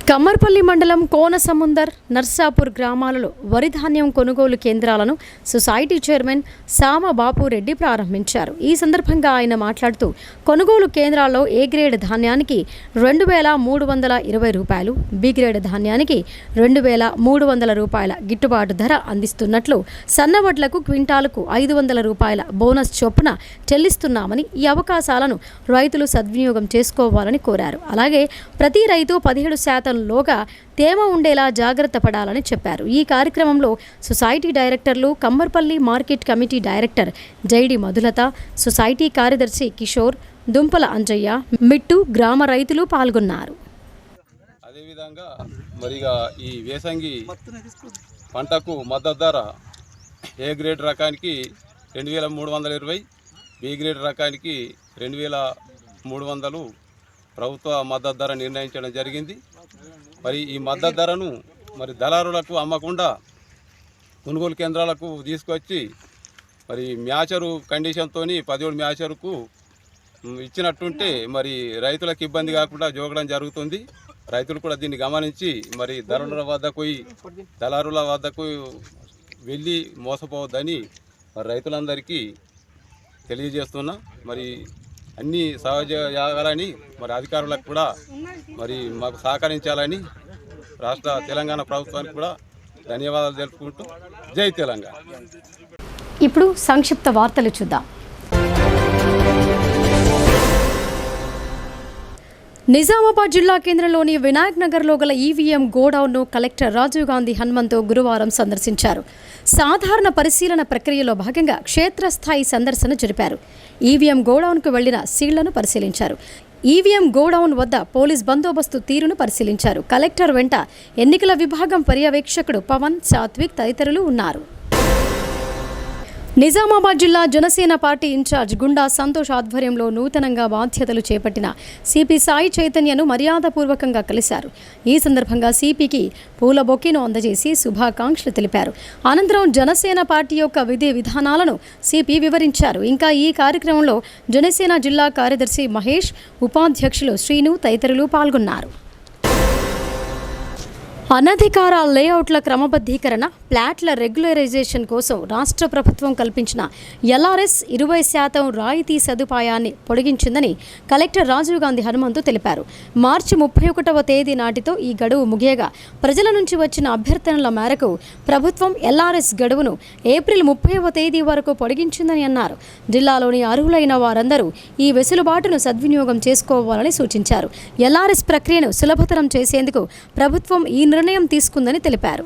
కమ్మర్పల్లి మండలం కోనసముందర్, నర్సాపూర్ గ్రామాలలో వరి ధాన్యం కొనుగోలు కేంద్రాలను సొసైటీ చైర్మన్ సామ బాపురెడ్డి ప్రారంభించారు. ఈ సందర్భంగా ఆయన మాట్లాడుతూ కొనుగోలు కేంద్రాల్లో ఏ గ్రేడ్ ధాన్యానికి 2,320 రూపాయలు, బి గ్రేడ్ ధాన్యానికి 2,300 రూపాయల గిట్టుబాటు ధర అందిస్తున్నట్లు, సన్నవడ్లకు క్వింటాలకు 500 రూపాయల బోనస్ చొప్పున చెల్లిస్తున్నామని, ఈ అవకాశాలను రైతులు సద్వినియోగం చేసుకోవాలని కోరారు. అలాగే ప్రతి రైతు 17% లోగా తేమ ఉండేలా జాగ్రత్త పడాలని చెప్పారు. ఈ కార్యక్రమంలో సొసైటీ డైరెక్టర్లు, Kammarpalli market committee director Jaidi Madhulatha, society కార్యదర్శి కిషోర్, దుంపల అంజయ్య, మిట్టు, గ్రామ రైతులు పాల్గొన్నారు. అదేవిధంగా మరిగా ఈ వేసంగి పంటకు మద్దతు ధర ఏ గ్రేడ్ రకానికి 2,320, బి గ్రేడ్ రకానికి 2,300 ప్రభుత్వ మద్దతు ధర నిర్ణయించడం జరిగింది. మరి ఈ మద్దతు ధరను మరి దళారులకు అమ్మకుండా కొనుగోలు కేంద్రాలకు తీసుకొచ్చి మరి మ్యాచరు కండిషన్తో 17 మ్యాచరుకు ఇచ్చినట్టుంటే మరి రైతులకు ఇబ్బంది కాకుండా జోగడం జరుగుతుంది. రైతులు కూడా దీన్ని గమనించి మరి దళారుల వద్దకు వెళ్ళి మోసపోవద్దని మరి రైతులందరికీ తెలియజేస్తున్నా. మరి అన్ని సహజయాలని మరి అధికారులకు కూడా మరి మాకు సహకరించాలని రాష్ట్ర తెలంగాణ ప్రభుత్వానికి కూడా ధన్యవాదాలు తెలుపుకుంటూ జై తెలంగాణ. ఇప్పుడు సంక్షిప్త వార్తలు చూద్దాం. నిజామాబాద్ జిల్లా కేంద్రంలోని వినాయక్ నగర్లో గల ఈవీఎం గోడౌన్ను కలెక్టర్ రాజీవ్ గాంధీ హనుమంతు గురువారం సందర్శించారు. సాధారణ పరిశీలన ప్రక్రియలో భాగంగా క్షేత్రస్థాయి సందర్శన జరిపారు. ఈవీఎం గోడౌన్కు వెళ్లిన సీళ్లను పరిశీలించారు. ఈవీఎం గోడౌన్ వద్ద పోలీస్ బందోబస్తు తీరును పరిశీలించారు. కలెక్టర్ వెంట ఎన్నికల విభాగం పర్యవేక్షకుడు పవన్, సాత్విక్ తదితరులు ఉన్నారు. నిజామాబాద్ జిల్లా జనసేన పార్టీ ఇన్ఛార్జ్ గుండా సంతోష్ ఆధ్వర్యంలో నూతనంగా బాధ్యతలు చేపట్టిన సిపి సాయి చైతన్యను మర్యాదపూర్వకంగా కలిశారు. ఈ సందర్భంగా సిపికి పూల బొకేను అందజేసి శుభాకాంక్షలు తెలిపారు. అనంతరం జనసేన పార్టీ యొక్క విధి విధానాలను సిపి వివరించారు. ఇంకా ఈ కార్యక్రమంలో జనసేన జిల్లా కార్యదర్శి మహేష్, ఉపాధ్యక్షులు శ్రీను తదితరులు పాల్గొన్నారు. అనధికార లేఅవుట్ల క్రమబద్ధీకరణ, ప్లాట్ల రెగ్యులరైజేషన్ కోసం రాష్ట్ర ప్రభుత్వం కల్పించిన ఎల్ఆర్ఎస్ 20% రాయితీ సదుపాయాన్ని పొడిగించిందని కలెక్టర్ రాజీవ్ గాంధీ హనుమంతు తెలిపారు. మార్చి 31వ తేదీ నాటితో ఈ గడువు ముగియగా ప్రజల నుంచి వచ్చిన అభ్యర్థనల మేరకు ప్రభుత్వం ఎల్ఆర్ఎస్ గడువును ఏప్రిల్ 30వ తేదీ వరకు పొడిగించిందని అన్నారు. జిల్లాలోని అర్హులైన వారందరూ ఈ వెసులుబాటును సద్వినియోగం చేసుకోవాలని సూచించారు. ఎల్ఆర్ఎస్ ప్రక్రియను సులభతరం చేసేందుకు ప్రభుత్వం ఈ నిర్ణయం తీసుకుందని తెలిపారు.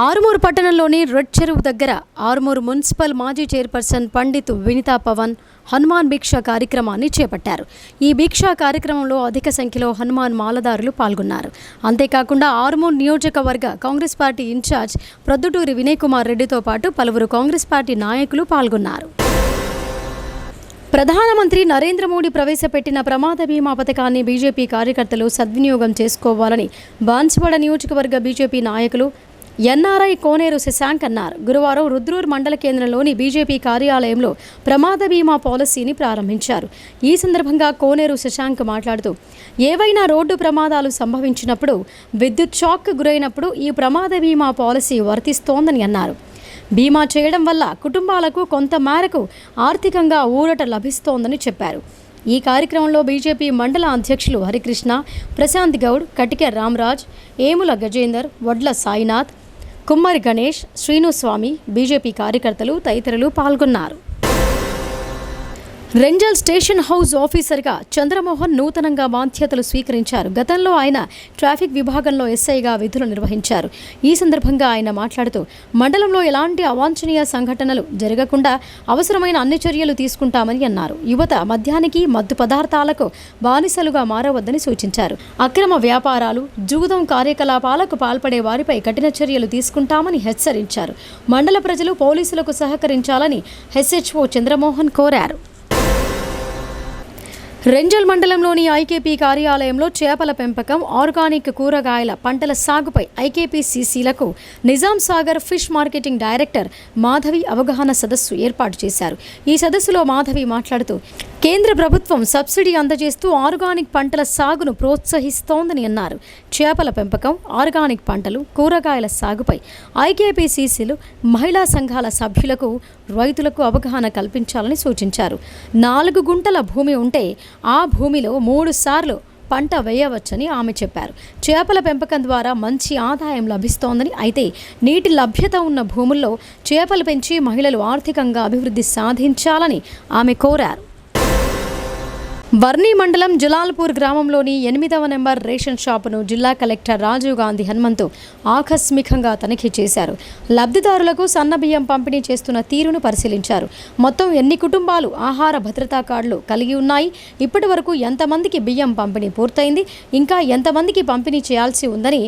ఆరుమూరు పట్టణంలోని రెడ్ చెరువు దగ్గర ఆరుమూరు మున్సిపల్ మాజీ చైర్పర్సన్ పండిత్ వినితా పవన్ హనుమాన్ భిక్ష కార్యక్రమాన్ని చేపట్టారు. ఈ భిక్షా కార్యక్రమంలో అధిక సంఖ్యలో హనుమాన్ మాలదారులు పాల్గొన్నారు. అంతేకాకుండా ఆరుమూరు నియోజకవర్గ కాంగ్రెస్ పార్టీ ఇన్ఛార్జ్ ప్రొద్దుటూరి వినయ్ కుమార్ రెడ్డితో పాటు పలువురు కాంగ్రెస్ పార్టీ నాయకులు పాల్గొన్నారు. ప్రధానమంత్రి నరేంద్ర మోడీ ప్రవేశపెట్టిన ప్రమాద బీమా పథకాన్ని బీజేపీ కార్యకర్తలు సద్వినియోగం చేసుకోవాలని బాన్సువాడ నియోజకవర్గ బీజేపీ నాయకులు ఎన్ఆర్ఐ కోనేరు శశాంక్ అన్నారు. గురువారం రుద్రూర్ మండల కేంద్రంలోని బీజేపీ కార్యాలయంలో ప్రమాద బీమా పాలసీని ప్రారంభించారు. ఈ సందర్భంగా కోనేరు శశాంక్ మాట్లాడుతూ, ఏవైనా రోడ్డు ప్రమాదాలు సంభవించినప్పుడు, విద్యుత్ షాక్కు గురైనప్పుడు ఈ ప్రమాద బీమా పాలసీ వర్తిస్తోందని అన్నారు. బీమా చేయడం వల్ల కుటుంబాలకు కొంత మేరకు ఆర్థికంగా ఊరట లభిస్తోందని చెప్పారు. ఈ కార్యక్రమంలో బీజేపీ మండల అధ్యక్షులు హరికృష్ణ, ప్రశాంత్ గౌడ్, కటిక రామరాజ్, ఏముల గజేందర్, వడ్ల సాయినాథ్, కుమ్మరి గణేష్, శ్రీనుస్వామి, బీజేపీ కార్యకర్తలు తదితరులు పాల్గొన్నారు. రెంజల్ స్టేషన్ హౌస్ ఆఫీసర్గా చంద్రమోహన్ నూతనంగా బాధ్యతలు స్వీకరించారు. గతంలో ఆయన ట్రాఫిక్ విభాగంలో ఎస్ఐగా విధులు నిర్వహించారు. ఈ సందర్భంగా ఆయన మాట్లాడుతూ, మండలంలో ఎలాంటి అవాంఛనీయ సంఘటనలు జరగకుండా అవసరమైన అన్ని చర్యలు తీసుకుంటామని అన్నారు. యువత మద్యానికి, మత్తు పదార్థాలకు బానిసలుగా మారవద్దని సూచించారు. అక్రమ వ్యాపారాలు, జూదం కార్యకలాపాలకు పాల్పడే వారిపై కఠిన చర్యలు తీసుకుంటామని హెచ్చరించారు. మండల ప్రజలు పోలీసులకు సహకరించాలని హెచ్హెచ్ఓ చంద్రమోహన్ కోరారు. రెంజల్ మండలంలోని ఐకేపీ కార్యాలయంలో చేపల పెంపకం, ఆర్గానిక్ కూరగాయల పంటల సాగుపై ఐకేపీసీసీలకు Nizam Sagar fish marketing director Madhavi అవగాహన సదస్సు ఏర్పాటు చేశారు. ఈ సదస్సులో మాధవి మాట్లాడుతూ, కేంద్ర ప్రభుత్వం సబ్సిడీ అందజేస్తూ ఆర్గానిక్ పంటల సాగును ప్రోత్సహిస్తోందని అన్నారు. చేపల పెంపకం, ఆర్గానిక్ పంటలు, కూరగాయల సాగుపై ఐకేపీసీసీలు, మహిళా సంఘాల సభ్యులకు, రైతులకు అవగాహన కల్పించాలని సూచించారు. 4 గుంటల భూమి ఉంటే ఆ భూమిలో 3 సార్లు పంట వేయవచ్చని ఆమె చెప్పారు. చేపల పెంపకం ద్వారా మంచి ఆదాయం లభిస్తోందని, అయితే నీటి లభ్యత ఉన్న భూముల్లో చేపలు పెంచి మహిళలు ఆర్థికంగా అభివృద్ధి సాధించాలని ఆమె కోరారు. వర్ణి మండలం జలాల్పూర్ గ్రామంలోని 8వ నెంబర్ రేషన్ షాపును జిల్లా కలెక్టర్ రాజీవ్ గాంధీ హనుమంతు ఆకస్మికంగా తనిఖీ చేశారు. లబ్ధిదారులకు సన్నబియ్యం పంపిణీ చేస్తున్న తీరును పరిశీలించారు. మొత్తం ఎన్ని కుటుంబాలు ఆహార భద్రతా కార్డులు కలిగి ఉన్నాయి, ఇప్పటి వరకు ఎంతమందికి బియ్యం పంపిణీ పూర్తయింది, ఇంకా ఎంతమందికి పంపిణీ చేయాల్సి ఉందని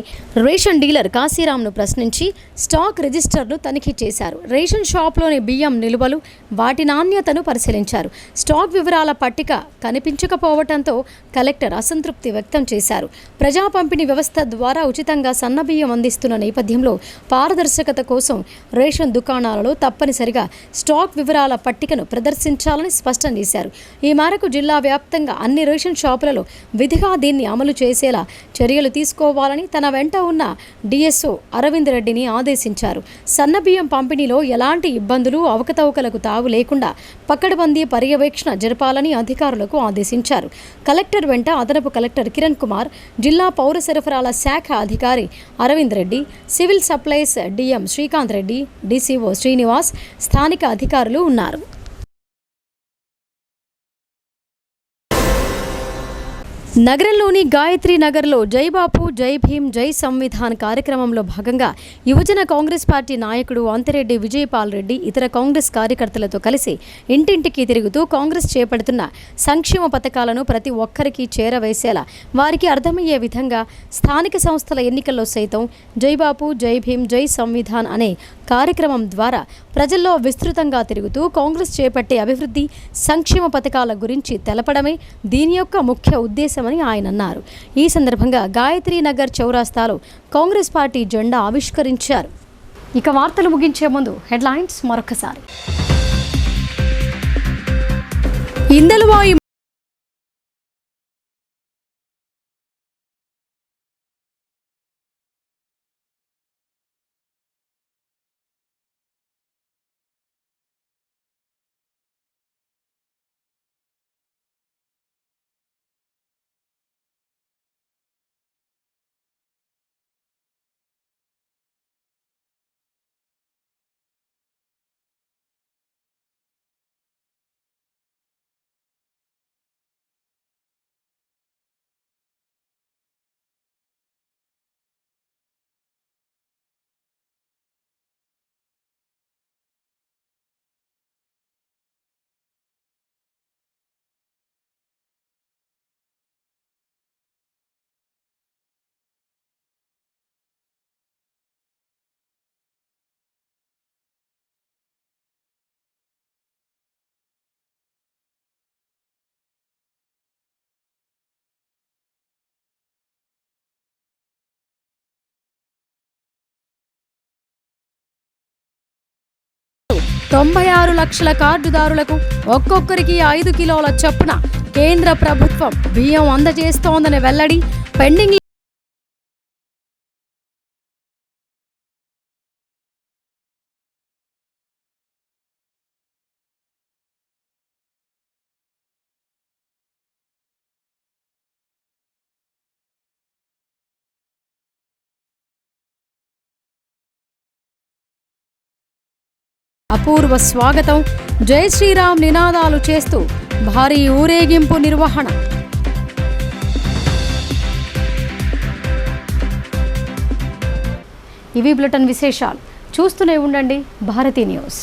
రేషన్ డీలర్ కాశీరాంను ప్రశ్నించి స్టాక్ రిజిస్టర్ను తనిఖీ చేశారు. రేషన్ షాప్లోని బియ్యం నిల్వలు, వాటి నాణ్యతను పరిశీలించారు. స్టాక్ వివరాల పట్టిక కనిపించకపోవడంతో కలెక్టర్ అసంతృప్తి వ్యక్తం చేశారు. ప్రజా పంపిణీ వ్యవస్థ ద్వారా ఉచితంగా సన్నబియ్యం అందిస్తున్న నేపథ్యంలో పారదర్శకత కోసం రేషన్ దుకాణాలలో తప్పనిసరిగా స్టాక్ వివరాల పట్టికను ప్రదర్శించాలని స్పష్టం చేశారు. ఈ మేరకు జిల్లా వ్యాప్తంగా అన్ని రేషన్ షాపులలో విధిగా దీన్ని అమలు చేసేలా చర్యలు తీసుకోవాలని తన వెంట ఉన్న డిఎస్ఓ అరవింద్ రెడ్డిని ఆదేశించారు. సన్నబియ్యం పంపిణీలో ఎలాంటి ఇబ్బందులు, అవకతవకలకు తావు లేకుండా పకడ్బందీ పర్యవేక్షణ జరపాలని అధికారులకు ఆదేశించారు. కలెక్టర్ వెంట అదనపు కలెక్టర్ కిరణ్ కుమార్, జిల్లా పౌర సరఫరాల శాఖ అధికారి Arvind Reddy, civil supplies DM Srikanth Reddy, DCO Srinivas, స్థానిక అధికారులు ఉన్నారు. నగరంలోని గాయత్రి నగర్లో జై బాపు, జై భీమ్, జై సంవిధాన్ కార్యక్రమంలో భాగంగా యువజన కాంగ్రెస్ పార్టీ నాయకుడు అంతిరెడ్డి విజయపాల్ రెడ్డి ఇతర కాంగ్రెస్ కార్యకర్తలతో కలిసి ఇంటింటికి తిరుగుతూ కాంగ్రెస్ చేపడుతున్న సంక్షేమ పథకాలను ప్రతి ఒక్కరికి చేరవేసేలా, వారికి అర్థమయ్యే విధంగా స్థానిక సంస్థల ఎన్నికల్లో సైతం జై బాపు, జై భీమ్, జై సంవిధాన్ అనే కార్యక్రమం ద్వారా ప్రజల్లో విస్తృతంగా తిరుగుతూ కాంగ్రెస్ చేపట్టే అభివృద్ధి, సంక్షేమ పథకాల గురించి తెలపడమే దీని యొక్క ముఖ్య ఉద్దేశమని ఆయన అన్నారు. ఈ సందర్భంగా గాయత్రి నగర్ చౌరాస్తాలో కాంగ్రెస్ పార్టీ జెండా ఆవిష్కరించారు. ఇక వార్తలు ముగించే ముందు హెడ్లైన్స్ మరొకసారి. ఇందల్వాయి 96 లక్షల కార్డుదారులకు ఒక్కొక్కరికి 5 కిలోల చొప్పున కేంద్ర ప్రభుత్వం బియ్యం అందజేస్తోందని వెల్లడి. పెండింగ్ అపూర్వ స్వాగతం, జై శ్రీరామ్ నినాదాలు చేస్తూ భారీ ఊరేగింపు నిర్వహణ. ఇవి బులెటిన్ విశేషాలు. చూస్తూనే ఉండండి భారతీ న్యూస్.